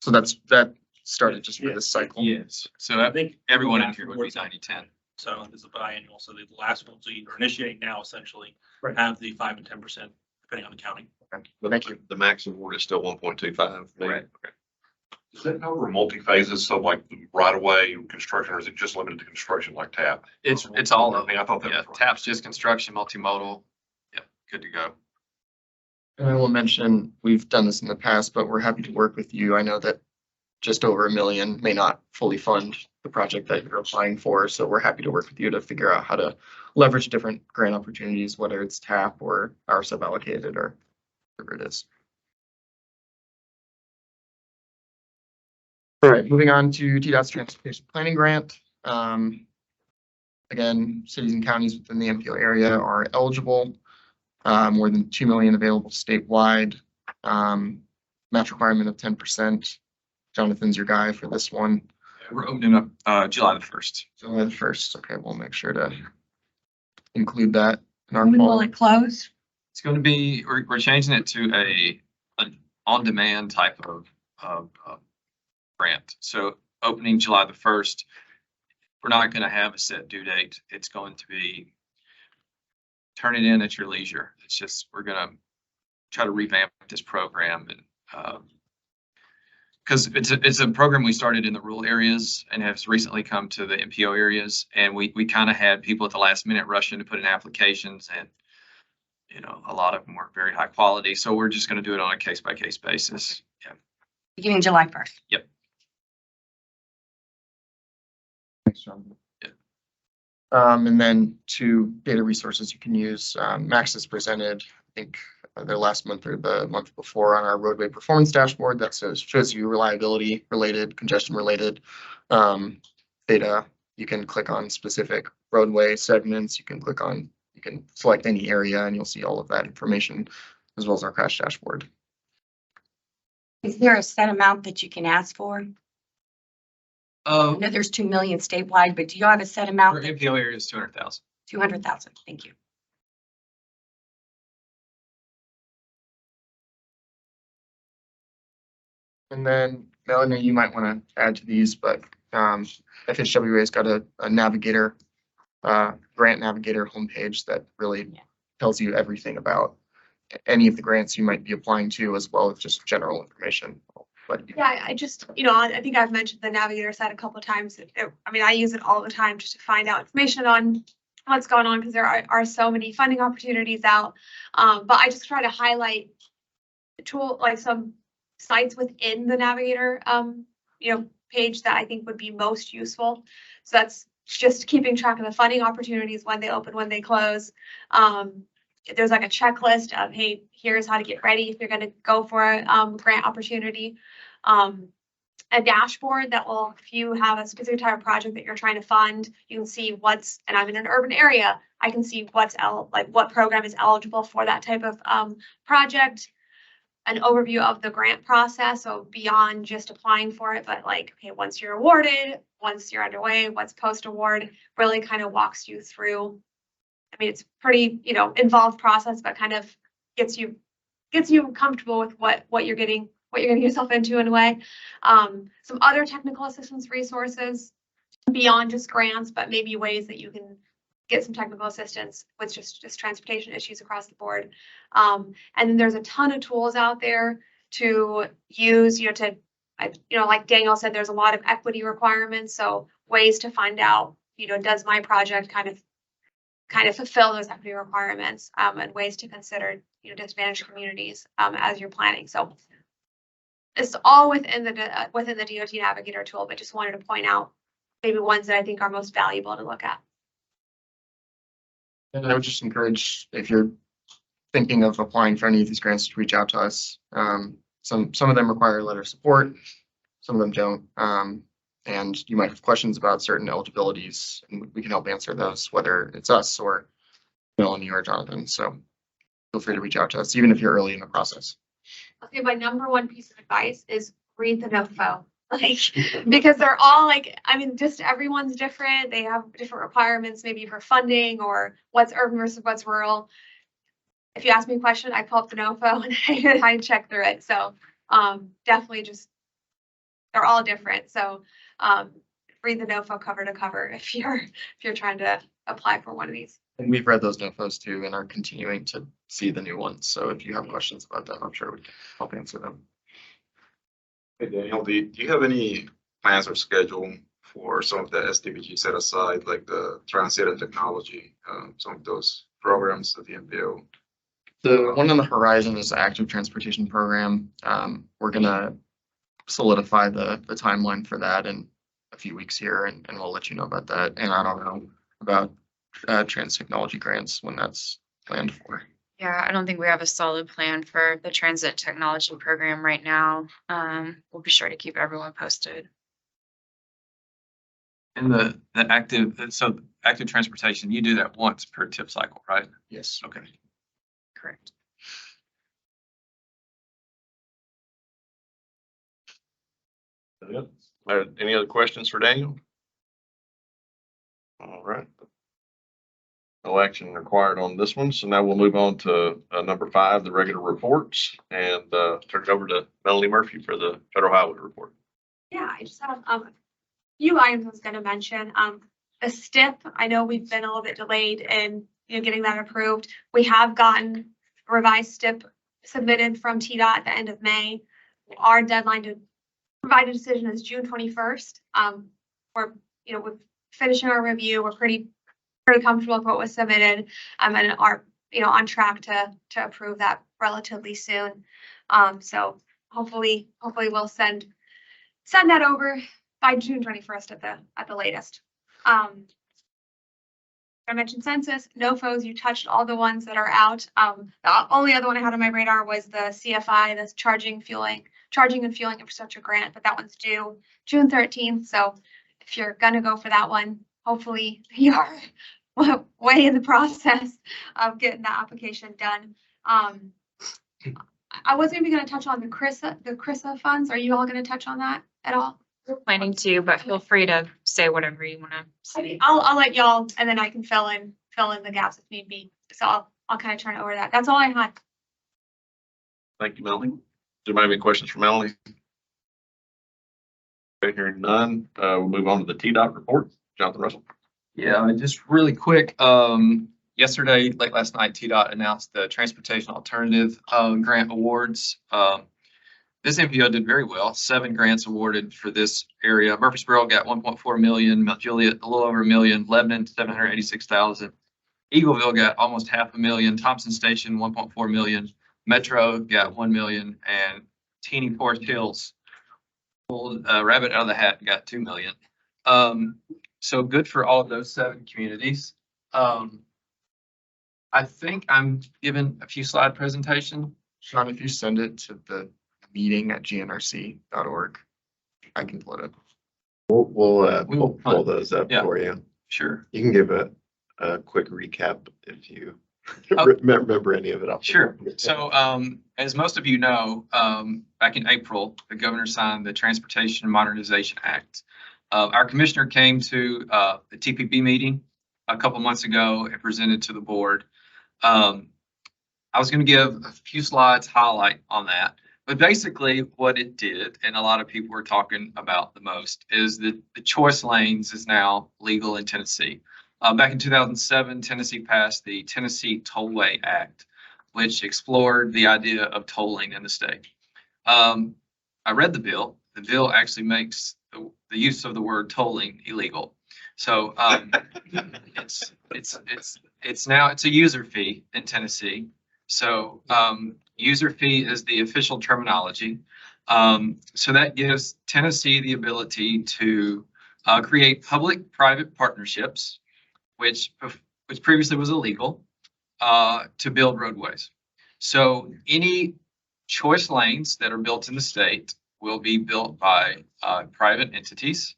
So that started just for this cycle. Yes. So I think everyone in here would be 90-10. So this is a biannual. So the last ones we are initiating now essentially Right. have the 5 and 10% depending on the county. Okay. Thank you. The max award is still 1.25 million. Right. Okay. Is that over multi-phases, so like right away construction, or is it just limited to construction like TAP? It's all I of mean, I thought that Yeah, was right. TAP's just construction, multimodal. Yep, good to go. And I will mention, we've done this in the past, but we're happy to work with you. I know that just over $1 million may not fully fund the project that you're applying for. So we're happy to work with you to figure out how to leverage different grant opportunities, whether it's TAP or our sub-allocated or whatever it is. All right, moving on to TDOT's transportation planning grant. again, cities and counties within the MPO area are eligible. More than 2 million available statewide. Match requirement of 10%. Jonathan's your guy for this one. We're opening up July the 1st. July the 1st. Okay, we'll make sure to include that in our When will fall. it close? It's going to be, we're changing it to an on-demand type of grant. So opening July the 1st, we're not going to have a set due date. It's going to be turn it in at your leisure. It's just, we're going to try to revamp this program and because it's a program we started in the rural areas and has recently come to the MPO areas. And we kind of had people at the last minute rushing to put in applications, and a lot of them were very high quality. So we're just going to do it on a case by case basis. Yeah. Beginning July 1st. Yep. Thanks, John. Yeah. And then two data resources you can use. Max has presented, I think, the last month or the month before on our roadway performance dashboard that shows you reliability related, congestion related data. You can click on specific roadway segments. You can select any area and you'll see all of that information as well as our crash dashboard. Is there a set amount that you can ask for? I know there's 2 million statewide, but do you have a set For amount? MPO areas, 200,000. 200,000. Thank you. And then Melanie, you might want to add to these, but FHWA's got a navigator, grant navigator homepage that really tells you everything about any of the grants you might be applying to, as well as just general information. But Yeah, I just, I think I've mentioned the navigator site a couple of times. I use it all the time just to find out information on what's going on because there are so many funding opportunities out. But I just try to highlight the tool, like some sites within the navigator, page that I think would be most useful. So that's just keeping track of the funding opportunities, when they open, when they close. There's like a checklist of, hey, here's how to get ready if you're going to go for a grant opportunity. A dashboard that will, if you have a specific type of project that you're trying to fund, you can see and I'm in an urban area, I can see what program is eligible for that type of project. An overview of the grant process, so beyond just applying for it, but okay, once you're awarded, once you're underway, what's post-award, really kind of walks you through. It's pretty, involved process, but kind of gets you comfortable with what you're getting yourself into in a way. Some other technical assistance resources beyond just grants, but maybe ways that you can get some technical assistance with just transportation issues across the board. And then there's a ton of tools out there to use, like Daniel said, there's a lot of equity requirements. So ways to find out, does my project kind of fulfill those equity requirements, and ways to consider, disadvantaged communities as you're planning. So it's all within the DOT Navigator tool, but just wanted to point out maybe ones that I think are most valuable to look at. And I would just encourage, if you're thinking of applying for any of these grants, to reach out to us. Some of them require a letter of support, some of them don't. And you might have questions about certain eligibilities, and we can help answer those, whether it's us or Melanie or Jonathan. So feel free to reach out to us, even if you're early in the process. Okay, my number one piece of advice is read the NOFO. Because they're all just everyone's different. They have different requirements, maybe for funding or what's urban versus what's rural. If you ask me a question, I pull up the NOFO and I check through it. So definitely they're all different. So read the NOFO cover to cover if you're trying to apply for one of these. And we've read those NOFOs too and are continuing to see the new ones. So if you have questions about them, I'm sure we can help answer them. Hey Daniel, do you have any plans or schedule for some of the SDBG set aside, like the transit and technology, some of those programs at the MPO? The one on the horizon is the active transportation program. We're gonna solidify the timeline for that in a few weeks here, and we'll let you know about that. And I don't know about trans technology grants when that's planned for. Yeah, I don't think we have a solid plan for the transit technology program right now. We'll be sure to keep everyone posted. And the active, so active transportation, you do that once per tip cycle, right? Yes. Okay. Correct. Any other questions for Daniel? All right. No action required on this one. So now we'll move on to number 5, the regular reports, and turn it over to Melanie Murphy for the federal highway report. Yeah, I just have a few items I was gonna mention. The STIP, I know we've been a little bit delayed in, getting that approved. We have gotten revised STIP submitted from TDOT at the end of May. Our deadline to provide a decision is June 21st. We're finishing our review. We're pretty comfortable with what was submitted, and are, on track to approve that relatively soon. So hopefully we'll send that over by June 21st at the latest. I mentioned census, NOFOs, you touched all the ones that are out. The only other one I had on my radar was the CFI, the charging and fueling infrastructure grant, but that one's due June 13th. So if you're gonna go for that one, hopefully you're way in the process of getting that application done. I wasn't even gonna touch on the CRISA funds. Are you all gonna touch on that at all? We're planning to, but feel free to say whatever you want to say. I'll let y'all, and then I can fill in the gaps if need be. So I'll kind of turn over that. That's all I had. Thank you, Melanie. Do you have any questions for Melanie? Okay, hearing none, we'll move on to the TDOT report. Jonathan Russell. Yeah, just really quick. Yesterday, late last night, TDOT announced the Transportation Alternative Grant Awards. This MPO did very well. 7 grants awarded for this area. Murfreesboro got 1.4 million, Mount Juliet a little over $1 million, Lebanon 786,000. Eagleville got almost $500,000, Thompson Station 1.4 million, Metro got 1 million, and Teeny Forest Hills pulled a rabbit out of the hat and got 2 million. So good for all of those 7 communities. I think I'm giving a few slide presentation. Sean, if you send it to the meeting at gnrc.org, I can pull it up. We'll pull those up Yeah. for you. Sure. You can give a quick recap if you Oh. remember any of it. Sure. So, as most of you know, back in April, the governor signed the Transportation Modernization Act. Our commissioner came to the TPP meeting a couple months ago and presented to the board. I was going to give a few slides highlight on that, but basically what it did, and a lot of people were talking about the most, is that the choice lanes is now legal in Tennessee. Back in 2007, Tennessee passed the Tennessee Tollway Act, which explored the idea of tolling in the state. I read the bill. The bill actually makes the use of the word tolling illegal. So it's now a user fee in Tennessee. So user fee is the official terminology. So that gives Tennessee the ability to create public-private partnerships, which previously was illegal, to build roadways. So any choice lanes that are built in the state will be built by private entities,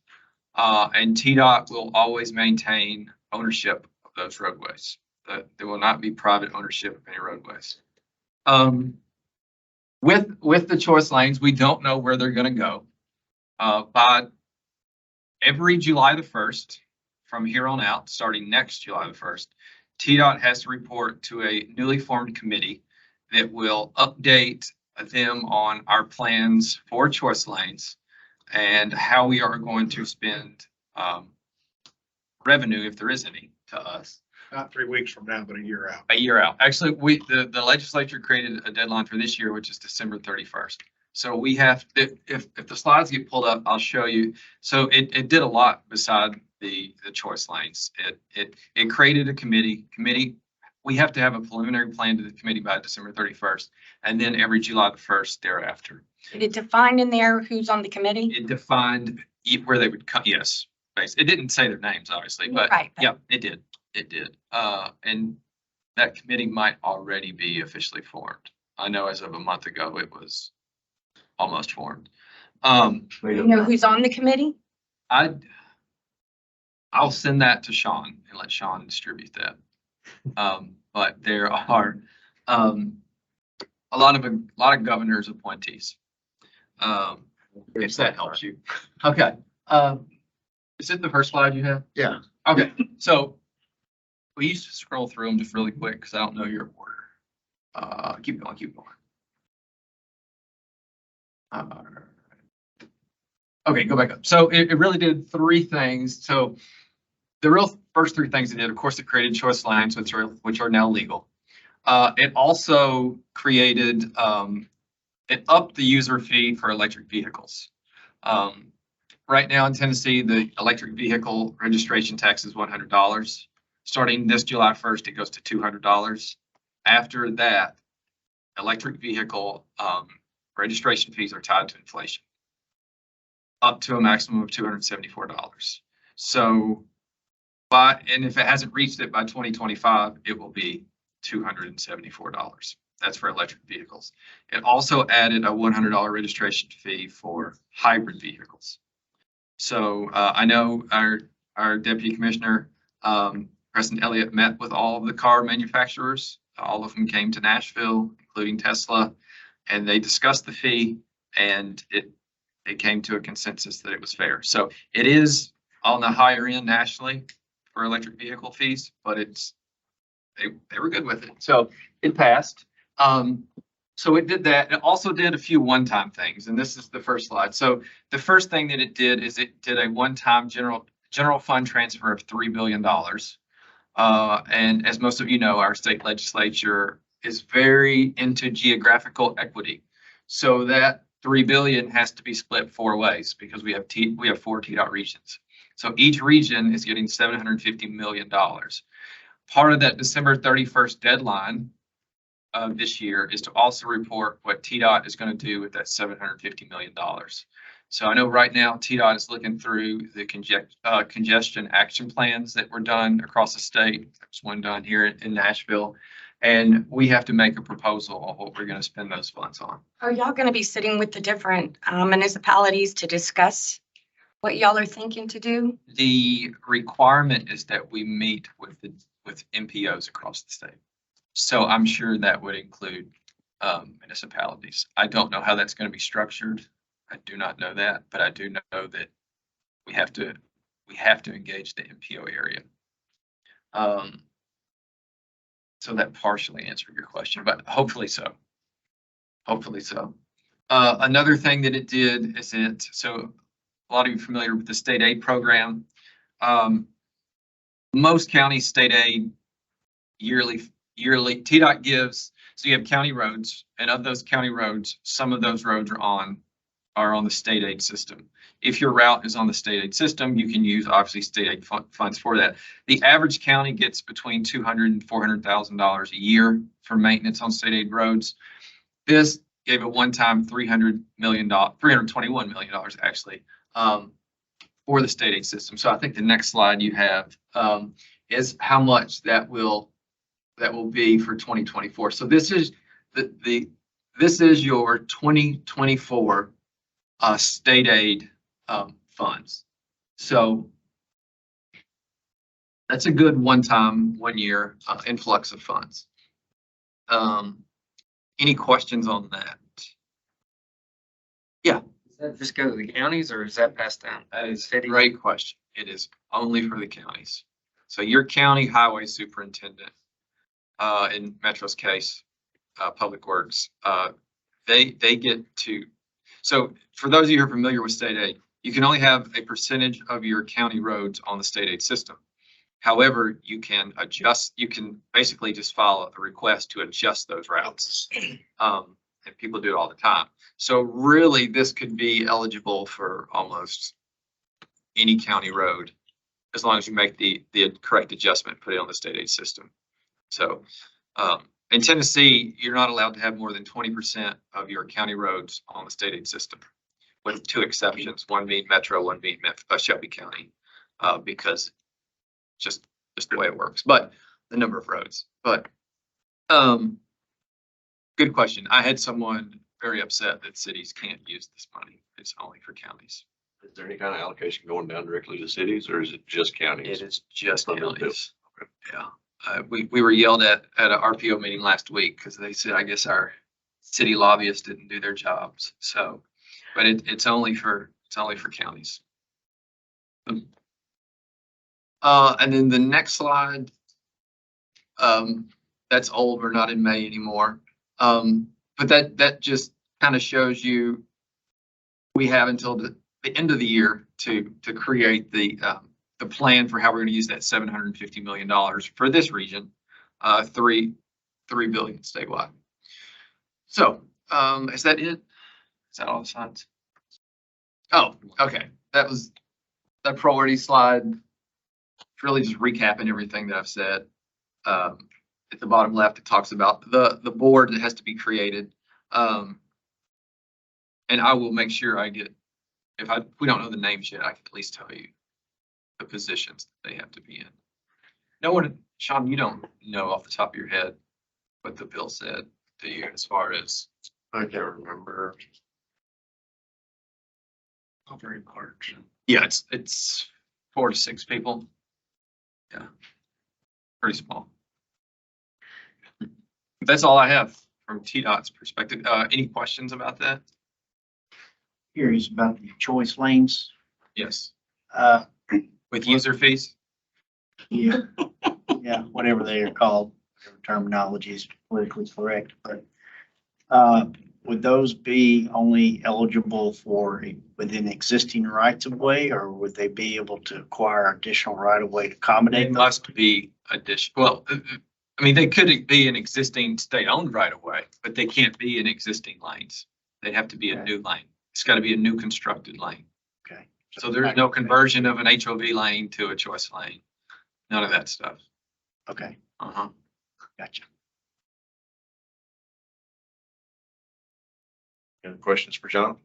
and TDOT will always maintain ownership of those roadways. There will not be private ownership of any roadways. With the choice lanes, we don't know where they're going to go. By every July the 1st, from here on out, starting next July the 1st, TDOT has to report to a newly formed committee that will update them on our plans for choice lanes and how we are going to spend revenue, if there is any, to us. Not 3 weeks from now, but a year out. A year out. Actually, the legislature created a deadline for this year, which is December 31st. So we have, if the slides get pulled up, I'll show you. So it did a lot beside the choice lanes. It created a committee. We have to have a preliminary plan to the committee by December 31st, and then every July the 1st thereafter. Did it define in there who's on the committee? It defined where they would come. Yes, it didn't say their names, obviously, but Right. yeah, it did. It did. And that committee might already be officially formed. I know as of a month ago, it was almost formed. You know who's on the committee? I'll send that to Sean and let Sean distribute that. But there are, a lot of governors appointees. If that helps you. Okay. Is it the first slide you have? Yeah. Okay, so we used to scroll through them just really quick because I don't know your order. Keep going, keep going. Okay, go back up. So it really did three things. So the real first three things it did, of course, it created choice lines, which are now legal. It also created, it upped the user fee for electric vehicles. Right now in Tennessee, the electric vehicle registration tax is $100. Starting this July 1st, it goes to $200. After that, electric vehicle registration fees are tied to inflation, up to a maximum of $274. So, and if it hasn't reached it by 2025, it will be $274. That's for electric vehicles. It also added a $100 registration fee for hybrid vehicles. So I know our deputy commissioner, President Elliott, met with all of the car manufacturers. All of them came to Nashville, including Tesla, and they discussed the fee, and it came to a consensus that it was fair. So it is on the higher end nationally for electric vehicle fees, but they were good with it. So it passed. So it did that. It also did a few one-time things, and this is the first slide. So the first thing that it did is it did a one-time general fund transfer of $3 billion. And as most of you know, our state legislature is very into geographical equity. So that $3 billion has to be split 4 ways because we have 4 TDOT regions. So each region is getting $750 million. Part of that December 31st deadline of this year is to also report what TDOT is going to do with that $750 million. So I know right now TDOT is looking through the congestion action plans that were done across the state. There's one done here in Nashville, and we have to make a proposal on what we're going to spend those funds on. Are y'all going to be sitting with the different municipalities to discuss what y'all are thinking to do? The requirement is that we meet with MPOs across the state. So I'm sure that would include municipalities. I don't know how that's going to be structured. I do not know that, but I do know that we have to engage the MPO area. So that partially answered your question, but hopefully so. Hopefully so. Another thing that it did is so a lot of you are familiar with the state aid program. Most counties state aid yearly TDOT gives, so you have county roads, and of those county roads, some of those roads are on the state aid system. If your route is on the state aid system, you can use obviously state aid funds for that. The average county gets between $200,000 and $400,000 a year for maintenance on state aid roads. This gave a one-time $321 million actually for the state aid system. So I think the next slide you have is how much that will be for 2024. So this is this is your 2024 state aid funds. So that's a good one year influx of funds. Any questions on that? Yeah. Does that just go to the counties or is that passed down? That is a great question. It is only for the counties. So your county highway superintendent, in Metro's case, Public Works, they get to, so for those of you who are familiar with state aid, you can only have a percentage of your county roads on the state aid system. However, you can basically just file a request to adjust those routes. And people do it all the time. So really, this could be eligible for almost any county road, as long as you make the correct adjustment, put it on the state aid system. So in Tennessee, you're not allowed to have more than 20% of your county roads on the state aid system, with 2 exceptions, one being Metro, one being Shelby County, because just the way it works, but the number of roads. But good question. I had someone very upset that cities can't use this money. It's only for counties. Is there any kind of allocation going down directly to cities or is it just counties? It is just Under the bill. counties. Yeah. We were yelled at a RPO meeting last week because they said, I guess our city lobbyists didn't do their jobs. So, but it's only for counties. And then the next slide, that's old. We're not in May anymore. But that just kind of shows you we have until the end of the year to create the plan for how we're going to use that $750 million for this region, 3 billion statewide. So, is that it? Is that all the slides? Oh, okay. That was that priority slide. Really just recapping everything that I've said. At the bottom left, it talks about the board that has to be created. And I will make sure I get, if we don't know the names yet, I can at least tell you the positions that they have to be in. No one, Sean, you don't know off the top of your head what the bill said, do you, as far as? I can't remember. Not very large. Yeah, it's 4 to 6 people. Yeah, pretty small. That's all I have from TDOT's perspective. Any questions about that? Curious about the choice lanes. Yes. With user fees? Yeah, yeah, whatever they are called, whatever terminology is politically correct, but would those be only eligible for within existing rights of way, or would they be able to acquire additional right of way to accommodate? It must be additional. Well, I mean, they could be an existing state-owned right of way, but they can't be in existing lanes. They'd have to be a new lane. It's got to be a new constructed lane. Okay. So there's no conversion of an HOV lane to a choice lane. None of that stuff. Okay. Uh-huh. Gotcha. Any questions for John?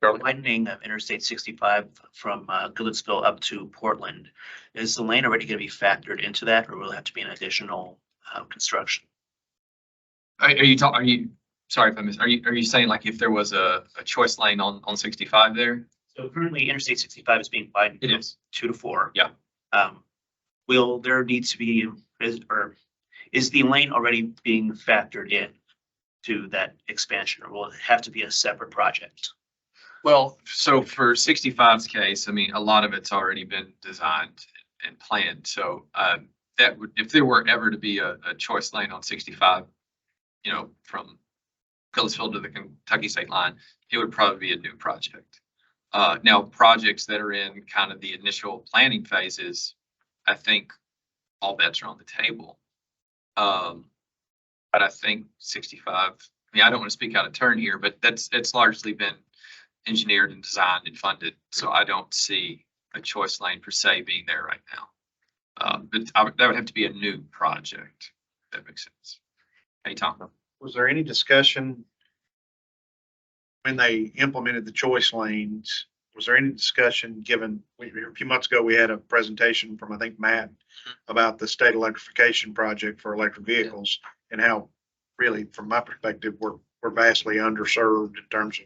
Widening of Interstate 65 from Goodlettsville up to Portland, is the lane already going to be factored into that, or will it have to be an additional construction? Are you, sorry if I missed, are you saying like if there was a choice lane on 65 there? So currently Interstate 65 is being widened. It is. 2 to 4. Yeah. Will there need to be, is the lane already being factored in to that expansion, or will it have to be a separate project? Well, so for 65's case, I mean, a lot of it's already been designed and planned. So that would, if there were ever to be a choice lane on 65, you know, from Goodlettsville to the Kentucky state line, it would probably be a new project. Now, projects that are in kind of the initial planning phases, I think all bets are on the table. But I think 65, I mean, I don't want to speak out of turn here, but it's largely been engineered and designed and funded. So I don't see a choice lane per se being there right now. But that would have to be a new project. If that makes sense. Hey, Tom. Was there any discussion when they implemented the choice lanes? Was there any discussion given, a few months ago, we had a presentation from, I think, Matt about the state electrification project for electric vehicles and how really, from my perspective, we're vastly underserved in terms of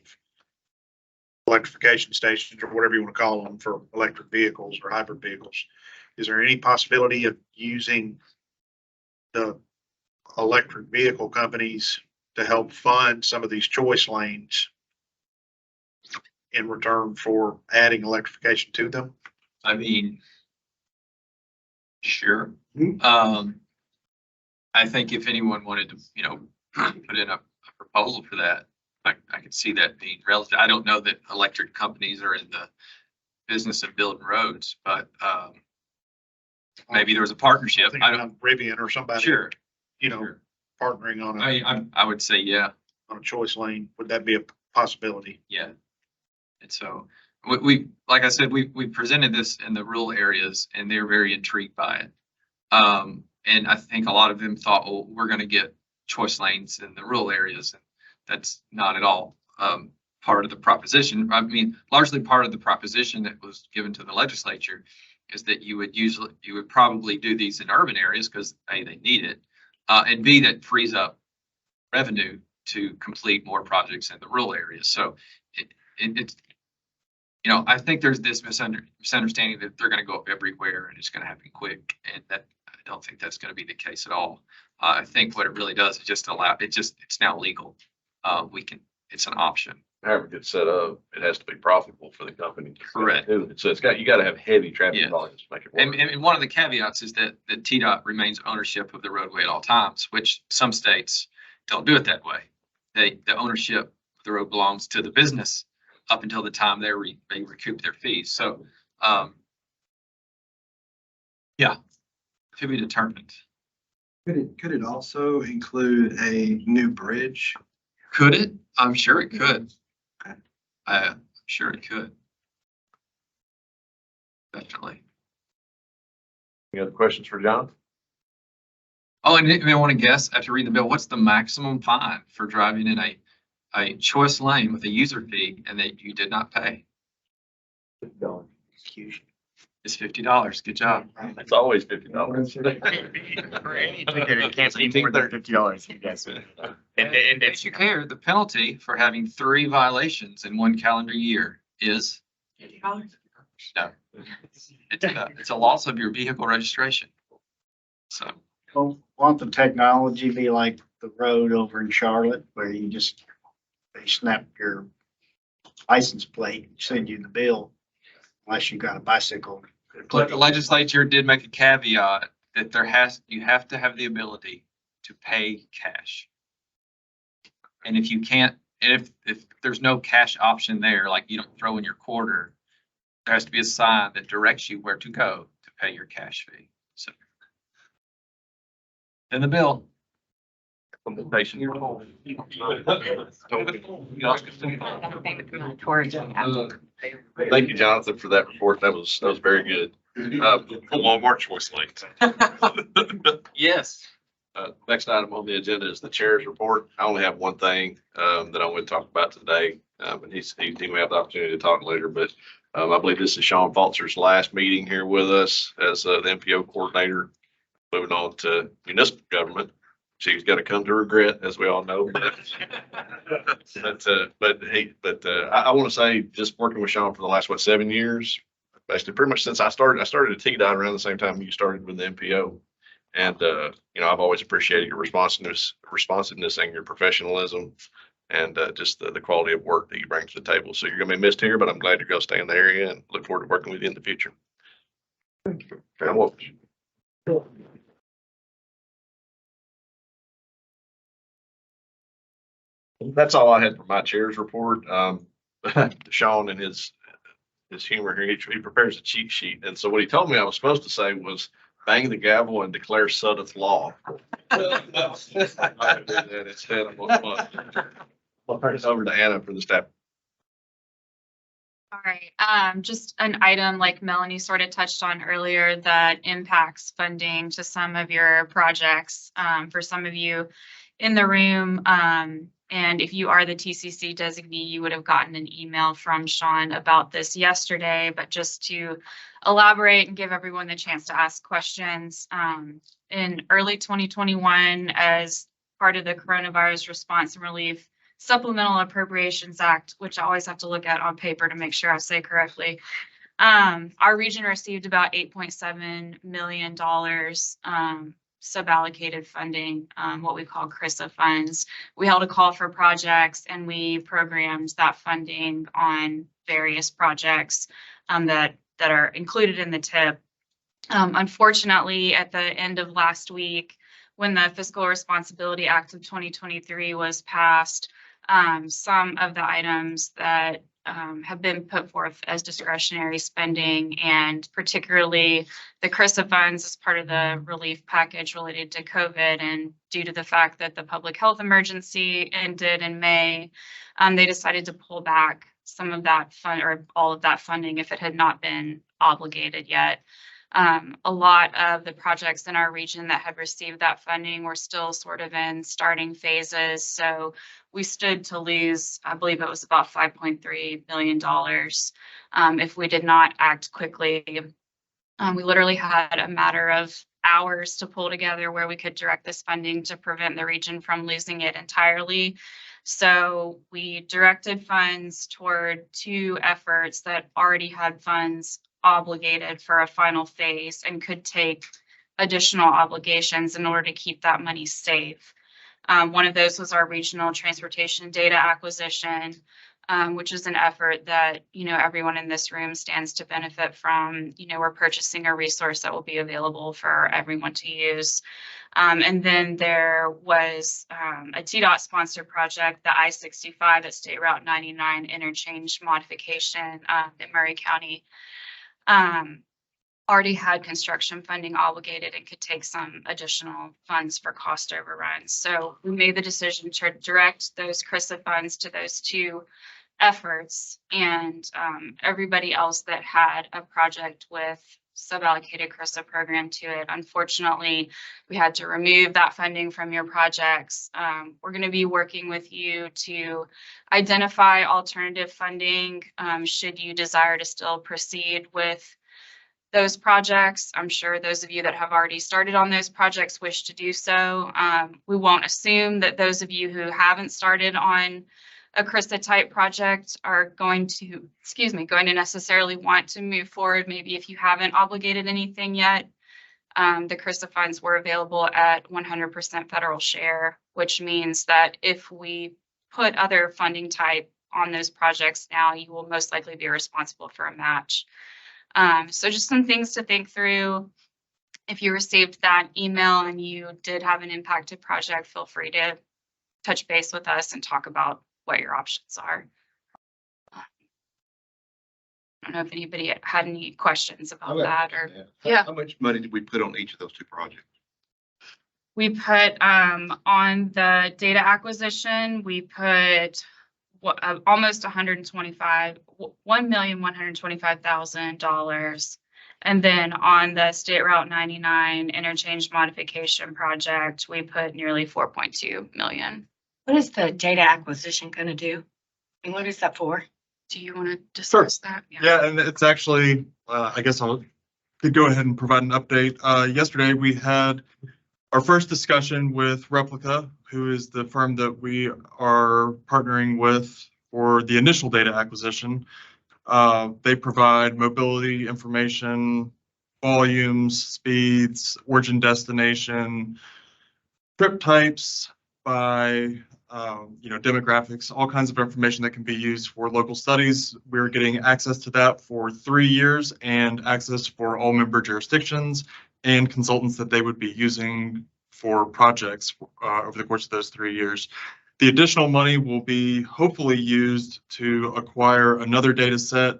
electrification stations or whatever you want to call them for electric vehicles or hybrid vehicles. Is there any possibility of using the electric vehicle companies to help fund some of these choice lanes in return for adding electrification to them? I mean, sure. I think if anyone wanted to, you know, put in a proposal for that, I could see that being relative. I don't know that electric companies are in the business of building roads, but maybe there was a partnership. I don't. Rivian or somebody. Sure. You know, Sure. partnering on I would say, yeah. on a choice lane. Would that be a possibility? Yeah. And so we like I said, we presented this in the rural areas and they're very intrigued by it. And I think a lot of them thought, well, we're going to get choice lanes in the rural areas. And that's not at all part of the proposition. I mean, largely part of the proposition that was given to the legislature is that you would probably do these in urban areas because A, they need it, and B, that frees up revenue to complete more projects in the rural areas. So it's, I think there's this misunderstanding that they're going to go up everywhere and it's going to happen quick. And that, I don't think that's going to be the case at all. I think what it really does is just it's now legal. It's an option. However it gets set up, it has to be profitable for the company. Correct. So you got to have heavy traffic Yeah. volumes to make it work. And one of the caveats is that TDOT remains ownership of the roadway at all times, which some states don't do it that way. The ownership of the road belongs to the business up until the time they recoup their fees. So, yeah, to be determined. Could it also include a new bridge? Could it? I'm sure it could. I'm sure it could. Definitely. Any other questions for John? Oh, and I want to guess after reading the bill, what's the maximum fine for driving in a choice lane with a user fee and that you did not pay? It's $50. Good job. It's always $50. Can't be more than $50, you guys. And if you care, the penalty for having 3 violations in 1 calendar year is $50. no. It's a loss of your vehicle registration. So. Well, won't the technology be like the road over in Charlotte where they snap your license plate, send you the bill unless you got a bicycle? But the legislature did make a caveat that you have to have the ability to pay cash. And if you can't, if there's no cash option there, like you don't throw in your quarter, there has to be a sign that directs you where to go to pay your cash fee. So. In the bill. Implementation. Thank you, Jonathan, for that report. That was very good. Walmart choice lanes. Yes. Next item on the agenda is the chair's report. I only have one thing that I want to talk about today. And he may have the opportunity to talk later, but I believe this is Sean Faltzer's last meeting here with us as the MPO coordinator. Moving on to municipal government. She's got to come to regret, as we all know. But I want to say, just working with Sean for the last 7 years, basically pretty much since I started at TDOT around the same time you started with the MPO. And I've always appreciated your responsiveness and your professionalism, and just the quality of work that you bring to the table. So you're going to be missed here, but I'm glad you're going to stay in the area and look forward to working with you in the future. Thank you. That's all I had for my chair's report. Sean and his humor here, he prepares a cheat sheet. And so what he told me I was supposed to say was bang the gavel and declare Suddath law. I did that instead. I'll turn it over to Anna for the staff. All right, just an item like Melanie sort of touched on earlier that impacts funding to some of your projects. For some of you in the room, and if you are the TCC designee, you would have gotten an email from Sean about this yesterday, but just to elaborate and give everyone the chance to ask questions. In early 2021, as part of the Coronavirus Response and Relief Supplemental Appropriations Act, which I always have to look at on paper to make sure I say correctly, our region received about $8.7 million suballocated funding, what we call CRISA funds. We held a call for projects and we programmed that funding on various projects that are included in the TIP. Unfortunately, at the end of last week, when the Fiscal Responsibility Act of 2023 was passed, some of the items that have been put forth as discretionary spending, and particularly the CRISA funds as part of the relief package related to COVID, and due to the fact that the public health emergency ended in May, they decided to pull back some of that fund or all of that funding if it had not been obligated yet. A lot of the projects in our region that had received that funding were still sort of in starting phases. So we stood to lose, I believe it was about $5.3 million if we did not act quickly. We literally had a matter of hours to pull together where we could direct this funding to prevent the region from losing it entirely. So we directed funds toward 2 efforts that already had funds obligated for a final phase and could take additional obligations in order to keep that money safe. One of those was our regional transportation data acquisition, which is an effort that, everyone in this room stands to benefit from. We're purchasing a resource that will be available for everyone to use. And then there was a TDOT sponsored project, the I-65 at State Route 99 interchange modification in Murray County. Already had construction funding obligated and could take some additional funds for cost overruns. So we made the decision to direct those CRISA funds to those 2 efforts, and everybody else that had a project with suballocated CRISA program to it. Unfortunately, we had to remove that funding from your projects. We're going to be working with you to identify alternative funding should you desire to still proceed with those projects. I'm sure those of you that have already started on those projects wish to do so. We won't assume that those of you who haven't started on a CRISA type project are going to necessarily want to move forward. Maybe if you haven't obligated anything yet. The CRISA funds were available at 100% federal share, which means that if we put other funding type on those projects now, you will most likely be responsible for a match. So just some things to think through. If you received that email and you did have an impacted project, feel free to touch base with us and talk about what your options are. I don't know if anybody had any questions about that or. Yeah. How much money did we put on each of those 2 projects? We put on the data acquisition, we put almost $1,125,000. And then on the State Route 99 interchange modification project, we put nearly 4.2 million. What is the data acquisition going to do? And what is that for? Do you want to discuss that? Yeah, and it's actually, I guess could go ahead and provide an update. Yesterday, we had our first discussion with Replica, who is the firm that we are partnering with for the initial data acquisition. They provide mobility information, volumes, speeds, origin, destination, trip types by demographics, all kinds of information that can be used for local studies. We're getting access to that for 3 years and access for all member jurisdictions and consultants that they would be using for projects over the course of those 3 years. The additional money will be hopefully used to acquire another data set,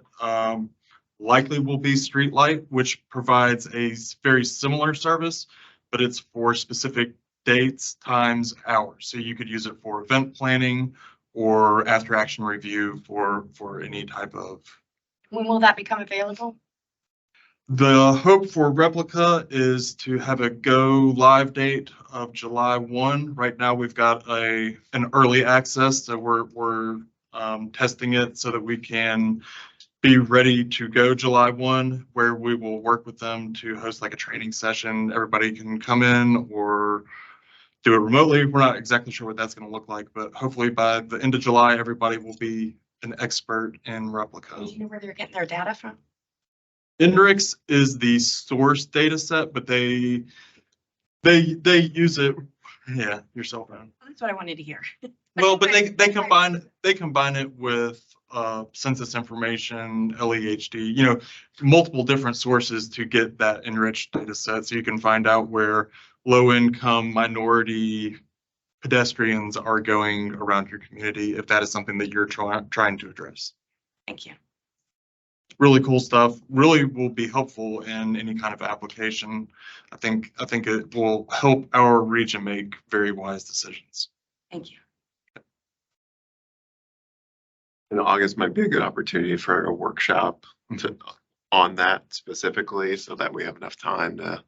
likely will be Streetlight, which provides a very similar service, but it's for specific dates, times, hours. So you could use it for event planning or after action review for any type of. When will that become available? The hope for Replica is to have a go live date of July 1. Right now, we've got an early access, so we're testing it so that we can be ready to go July 1, where we will work with them to host like a training session. Everybody can come in or do it remotely. We're not exactly sure what that's going to look like, but hopefully by the end of July, everybody will be an expert in Replica. Do you know where they're getting their data from? Index is the source data set, but they use it. Yeah, your cell phone. That's what I wanted to hear. Well, but they combine it with census information, LEHD, multiple different sources to get that enriched data set. So you can find out where low income minority pedestrians are going around your community, if that is something that you're trying to address. Thank you. Really cool stuff. Really will be helpful in any kind of application. I think it will help our region make very wise decisions. Thank you. And August might be a good opportunity for a workshop on that specifically, so that we have enough time to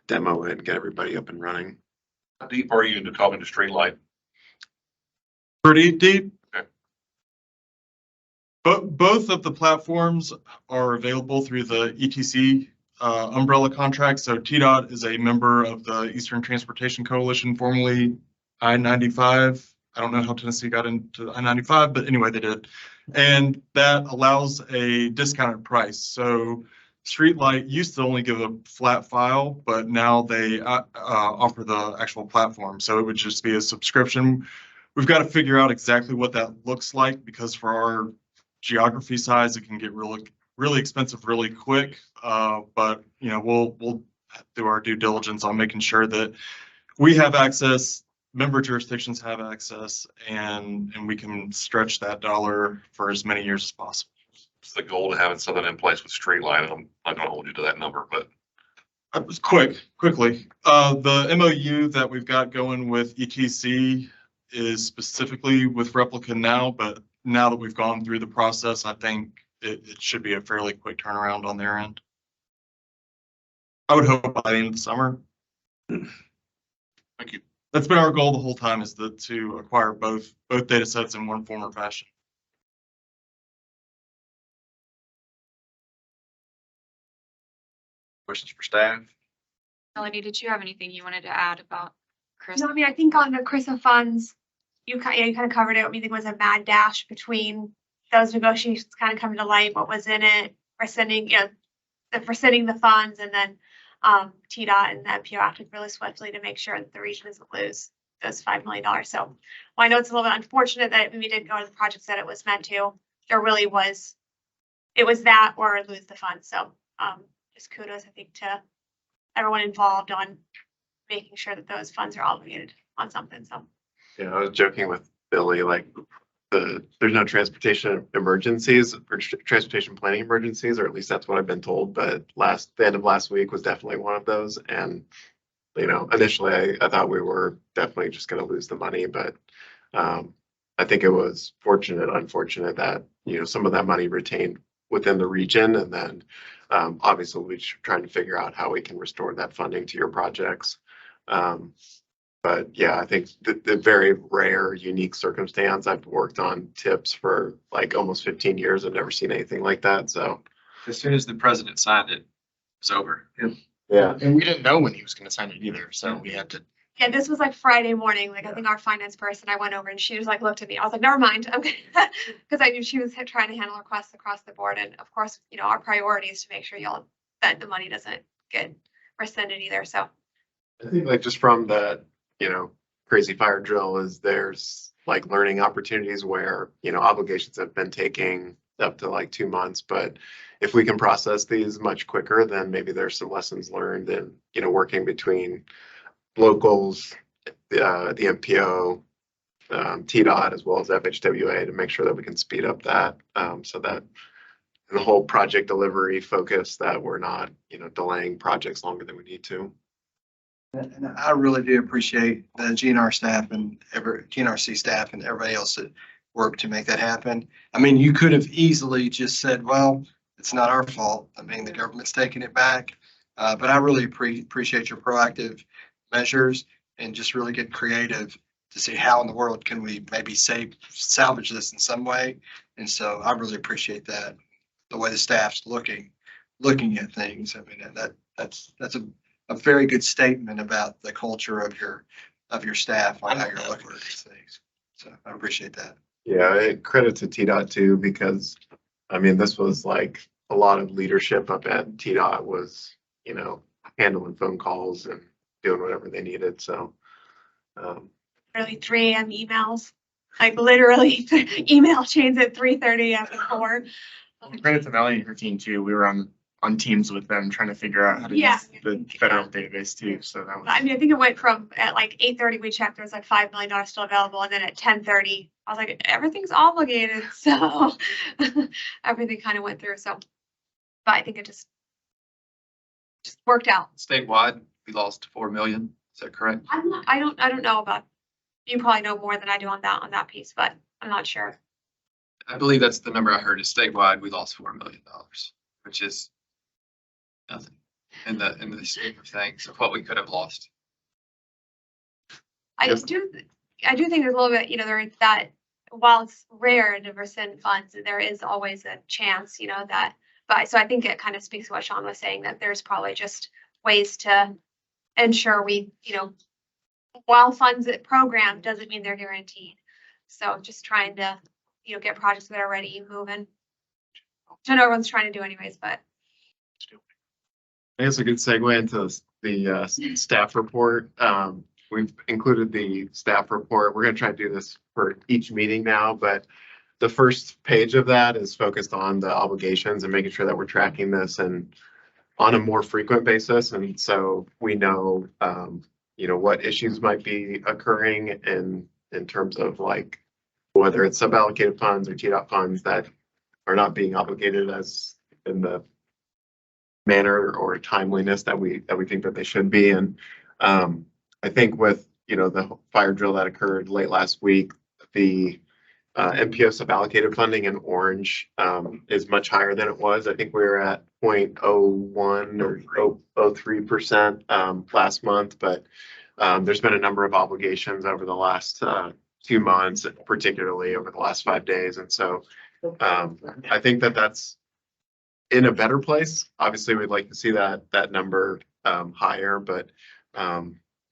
demo it and get everybody up and running. How deep are you into talking to Streetlight? Pretty deep. But both of the platforms are available through the ETC umbrella contracts. So TDOT is a member of the Eastern Transportation Coalition, formerly I-95. I don't know how Tennessee got into I-95, but anyway, they did. And that allows a discounted price. So Streetlight used to only give a flat file, but now they offer the actual platform. So it would just be a subscription. We've got to figure out exactly what that looks like, because for our geography size, it can get really expensive really quick. But you know, we'll do our due diligence on making sure that we have access, member jurisdictions have access, and we can stretch that dollar for as many years as possible. It's the goal to having something in place with Streetlight. I'm not gonna hold you to that number, but It was quickly. The MOU that we've got going with ETC is specifically with Replica now, but now that we've gone through the process, I think it should be a fairly quick turnaround on their end. I would hope by the end of the summer. thank you. That's been our goal the whole time, is to acquire both data sets in one form or fashion. Questions for staff? Melanie, did you have anything you wanted to add about Chris? No, I mean, I think on the CRISA funds, you kind of covered it. I mean, there was a mad dash between those negotiations kind of coming to light, what was in it, rescinding, rescinding the funds, and then TDOT and the MPO acted really swiftly to make sure that the region doesn't lose those $5 million. So well, I know it's a little bit unfortunate that we didn't go to the projects that it was meant to. There really was, it was that or lose the funds. So just kudos, I think, to everyone involved on making sure that those funds are obligated on something. So Yeah, I was joking with Billy, like there's no transportation emergencies or transportation planning emergencies, or at least that's what I've been told. But the end of last week was definitely one of those. And, you know, initially I thought we were definitely just going to lose the money, but I think it was unfortunate that, you know, some of that money retained within the region. And then obviously we're trying to figure out how we can restore that funding to your projects. But yeah, I think the very rare, unique circumstance, I've worked on tips for like almost 15 years. I've never seen anything like that. So As soon as the president signed it, it's over. yeah. And we didn't know when he was going to sign it either, so we had to. yeah, this was like Friday morning. Like I think our finance person, I went over and she just like looked at me. I was like, never mind. Okay. Because I knew she was trying to handle requests across the board. And of course, you know, our priority is to make sure that the money doesn't get rescinded either. So I think like just from the, you know, crazy fire drill is there's like learning opportunities where, you know, obligations have been taking up to like 2 months, but if we can process these much quicker, then maybe there's some lessons learned in, you know, working between locals, the MPO, TDOT, as well as FHWA to make sure that we can speed up that, so that in the whole project delivery focus that we're not, you know, delaying projects longer than we need to. And I really do appreciate the GNR staff and GNRC staff and everybody else that worked to make that happen. I mean, you could have easily just said, well, it's not our fault. I mean, the government's taking it back. But I really appreciate your proactive measures and just really get creative to see how in the world can we maybe salvage this in some way. And so I really appreciate that, the way the staff's looking at things. I mean, that's a very good statement about the culture of your staff on how you're looking at these things. So I appreciate that. Yeah, credit to TDOT too, because I mean, this was like a lot of leadership up at TDOT was, you know, handling phone calls and doing whatever they needed. So really 3 a.m. emails, like literally email chains at 3:30 after 4. Credit to Melanie and her team too. We were on teams with them trying to figure out how to Yeah. use the federal database too. So that was. I mean, I think it went from at like 8:30, we checked, there was like $5 million still available. And then at 10:30, I was like, everything's obligated. So everything kind of went through. So, but I think it just worked out. Statewide, we lost 4 million. Is that correct? I don't know about, you probably know more than I do on that piece, but I'm not sure. I believe that's the number I heard is statewide, we lost $4 million, which is nothing in the scheme of things of what we could have lost. I do think there's a little bit, you know, there is that while it's rare to rescind funds, there is always a chance, you know, that But so I think it kind of speaks to what Sean was saying, that there's probably just ways to ensure we, while funds at program doesn't mean they're guaranteed. So just trying to, get projects that are ready, moving. Which I know everyone's trying to do anyways, but. I guess a good segue into the staff report. We've included the staff report. We're gonna try to do this for each meeting now, but the first page of that is focused on the obligations and making sure that we're tracking this and on a more frequent basis. And so we know, what issues might be occurring in terms of like whether it's sub-allocated funds or TDOT funds that are not being obligated as in the manner or timeliness that we think that they should be. And I think with the fire drill that occurred late last week, the MPO sub-allocated funding in orange is much higher than it was. I think we were at 0.01 or 0.03% last month, but there's been a number of obligations over the last 2 months, particularly over the last 5 days. And so I think that that's in a better place. Obviously, we'd like to see that number higher, but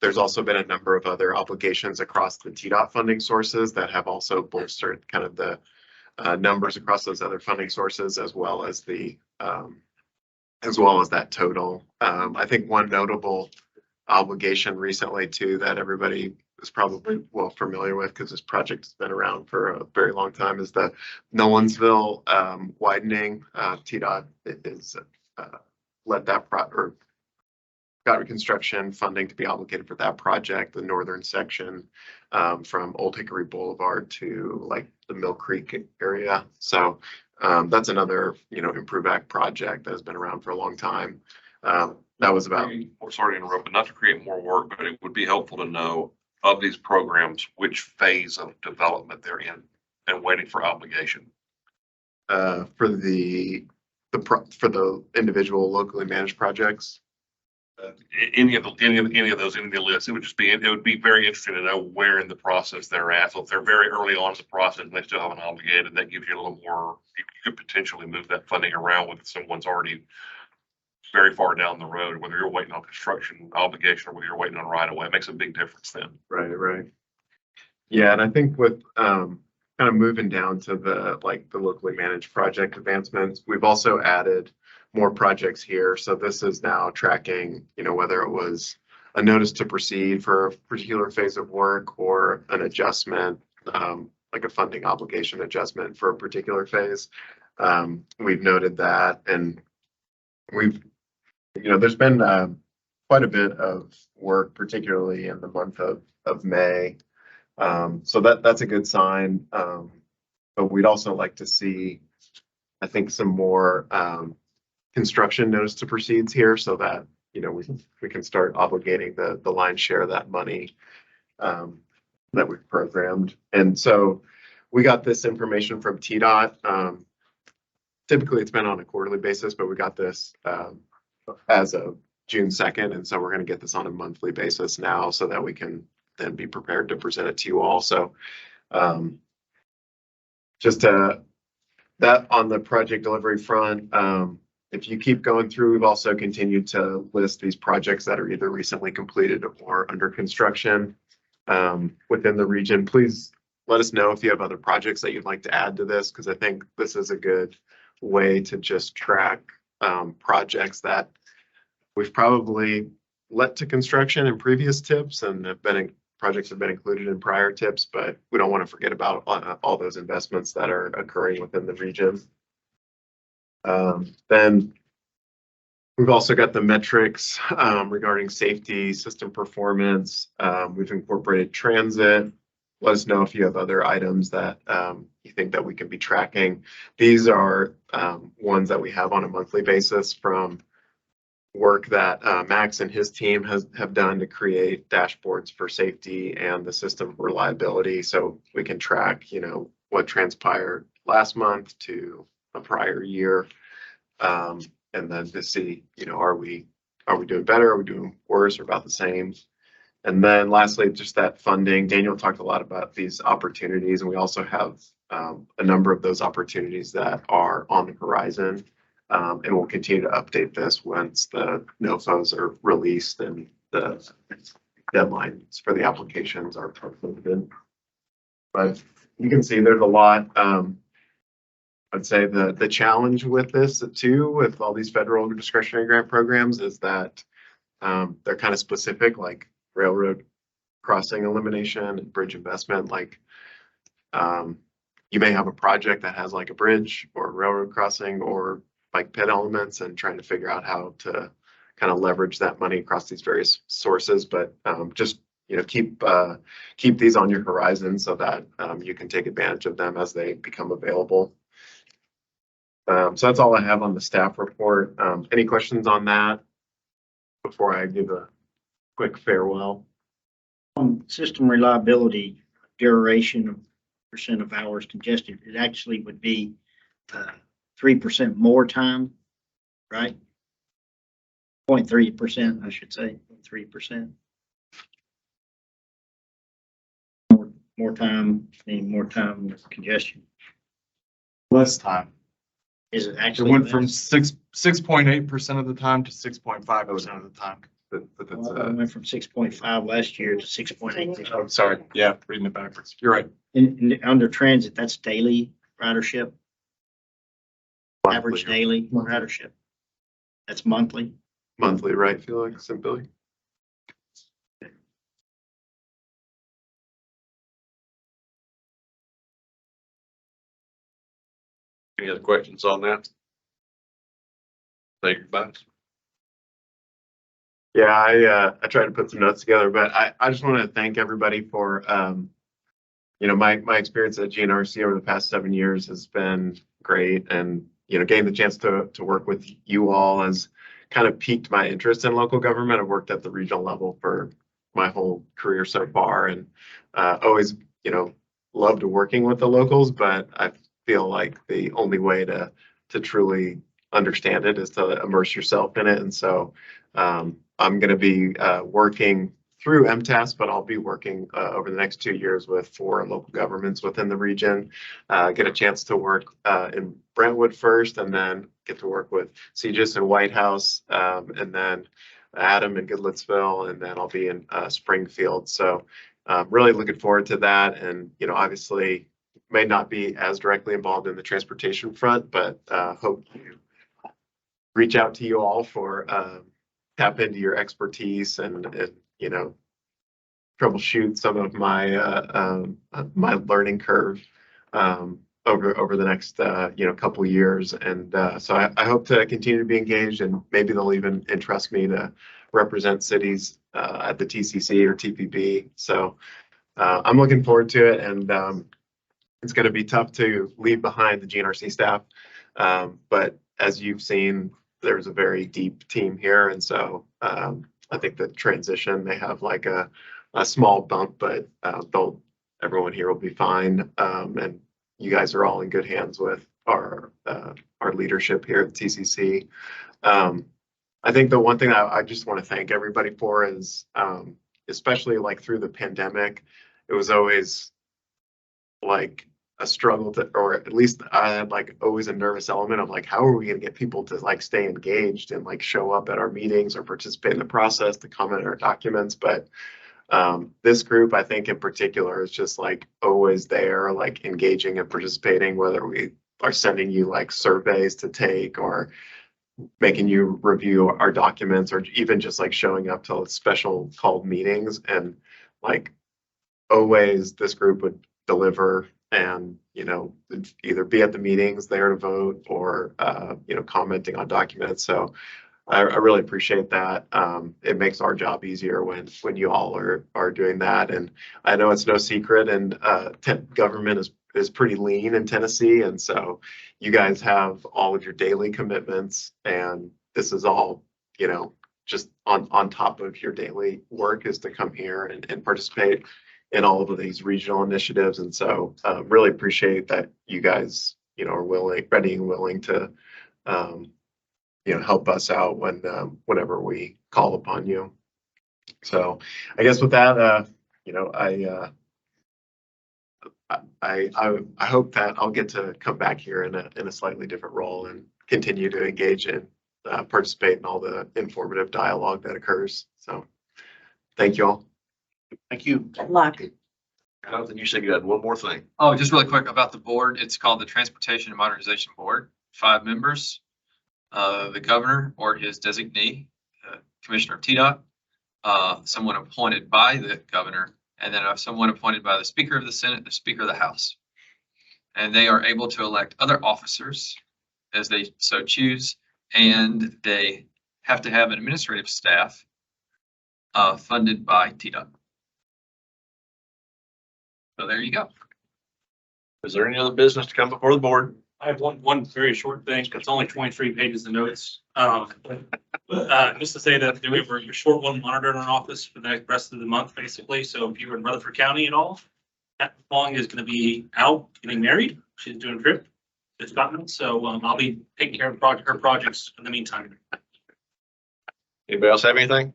there's also been a number of other obligations across the TDOT funding sources that have also bolstered kind of the numbers across those other funding sources, as well as that total. I think one notable obligation recently too that everybody is probably well familiar with, because this project has been around for a very long time, is the Nolensville widening. TDOT is let that or got reconstruction funding to be obligated for that project, the northern section from Old Hickory Boulevard to like the Mill Creek area. So that's another Improve Act project that has been around for a long time. That was about. Sorry to interrupt, but not to create more work, but it would be helpful to know of these programs, which phase of development they're in and waiting for obligation. For the individual locally managed projects. Any of those in the list, it would be very interesting to know where in the process they're at. So if they're very early on in the process and they still haven't obligated, that gives you a little more, you could potentially move that funding around with someone's already very far down the road, whether you're waiting on construction obligation or whether you're waiting on right away. It makes a big difference then. Right. Yeah, and I think with kind of moving down to the locally managed project advancements, we've also added more projects here. So this is now tracking, whether it was a notice to proceed for a particular phase of work or an adjustment, like a funding obligation adjustment for a particular phase. We've noted that, and there's been quite a bit of work, particularly in the month of May. So that's a good sign. But we'd also like to see, I think, some more construction notice to proceeds here, so that we can start obligating the lion's share of that money that we've programmed. And so we got this information from TDOT. Typically it's been on a quarterly basis, but we got this as of June 2nd. And so we're going to get this on a monthly basis now, so that we can then be prepared to present it to you all. So just that on the project delivery front. If you keep going through, we've also continued to list these projects that are either recently completed or under construction within the region. Please let us know if you have other projects that you'd like to add to this, because I think this is a good way to just track projects that we've probably let to construction in previous tips and projects have been included in prior tips, but we don't want to forget about all those investments that are occurring within the region. Then we've also got the metrics regarding safety, system performance. We've incorporated transit. Let us know if you have other items that you think that we can be tracking. These are ones that we have on a monthly basis from work that Max and his team have done to create dashboards for safety and the system reliability, so we can track what transpired last month to a prior year, and then to see are we doing better, are we doing worse, or about the same. And then lastly, just that funding. Daniel talked a lot about these opportunities, and we also have a number of those opportunities that are on the horizon. And we'll continue to update this once the NOFOs are released and the deadlines for the applications are posted. But you can see there's a lot. I'd say the challenge with this too, with all these federal discretionary grant programs, is that they're kind of specific, like railroad crossing elimination and bridge investment. Like you may have a project that has like a bridge or a railroad crossing or bike pit elements, and trying to figure out how to kind of leverage that money across these various sources. But just keep these on your horizon so that you can take advantage of them as they become available. So that's all I have on the staff report. Any questions on that before I give a quick farewell? On system reliability, duration of percent of hours congested, it actually would be 3% more time, right? 0.3%, I should say, 3%. More time, meaning more time with congestion. Less time. Is it It actually? went from less? 6.8% of the time to 6.5% of the time. But that's Well, it went from 6.5 last year to 6.8. Oh, sorry. Yeah, reading it backwards. You're right. Under transit, that's daily ridership, average daily ridership. That's monthly. monthly, right, Felix and Billy? Any other questions on that? Thank you, bye. Yeah, I tried to put some notes together, but I just want to thank everybody for, my experience at GNRC over the past 7 years has been great. And, getting the chance to work with you all has kind of piqued my interest in local government. I've worked at the regional level for my whole career so far, and always, loved working with the locals, but I feel like the only way to truly understand it is to immerse yourself in it. And so I'm going to be working through MTAS, but I'll be working over the next 2 years with 4 local governments within the region. Get a chance to work in Brentwood first, and then get to work with CGIS and White House, and then Adam and Goodlettsville, and then I'll be in Springfield. So really looking forward to that. And, obviously may not be as directly involved in the transportation front, but hope to reach out to you all for tap into your expertise and troubleshoot some of my my learning curve over the next couple of years. And so I hope to continue to be engaged, and maybe they'll even entrust me to represent cities at the TCC or TPB. So I'm looking forward to it, and it's going to be tough to leave behind the GNRC staff, but as you've seen, there's a very deep team here. And so I think the transition, they have like a small bump, but everyone here will be fine. And you guys are all in good hands with our leadership here at TCC. I think the one thing I just want to thank everybody for is, especially like through the pandemic, it was always like a struggle or at least I had like always a nervous element of like, how are we going to get people to like stay engaged and like show up at our meetings or participate in the process, to comment on our documents. But this group, I think in particular, is just like always there, like engaging and participating, whether we are sending you like surveys to take or making you review our documents, or even just like showing up to special called meetings. And like always this group would deliver, and either be at the meetings there to vote or commenting on documents. So I really appreciate that. It makes our job easier when you all are doing that. And I know it's no secret, and government is pretty lean in Tennessee, and so you guys have all of your daily commitments, and this is all just on top of your daily work, is to come here and participate in all of these regional initiatives. And so really appreciate that you guys are ready and willing to help us out whenever we call upon you. So I guess with that, I hope that I'll get to come back here in a slightly different role and continue to engage and participate in all the informative dialogue that occurs. So thank you all. Thank you. Good luck. Jonathan, you said you had one more thing. Oh, just really quick about the board. It's called the Transportation and Modernization Board, 5 members. The governor or his designee, Commissioner of TDOT, someone appointed by the governor, and then someone appointed by the Speaker of the Senate, the Speaker of the House. And they are able to elect other officers as they so choose, and they have to have an administrative staff funded by TDOT. So there you go. Is there any other business to come before the board? I have one very short thing. It's only 23 pages of notes. Just to say that we have a short one monitored in our office for the rest of the month, basically. So if you were in Rutherford County at all, Kat Fong is going to be out getting married. She's doing a trip to Scotland. So I'll be taking care of her projects in the meantime. Anybody else have anything?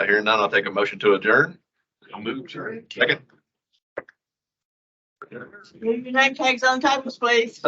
Hearing none, I'll take a motion to adjourn. I'll move. Second. Leave your name tags on tables, please.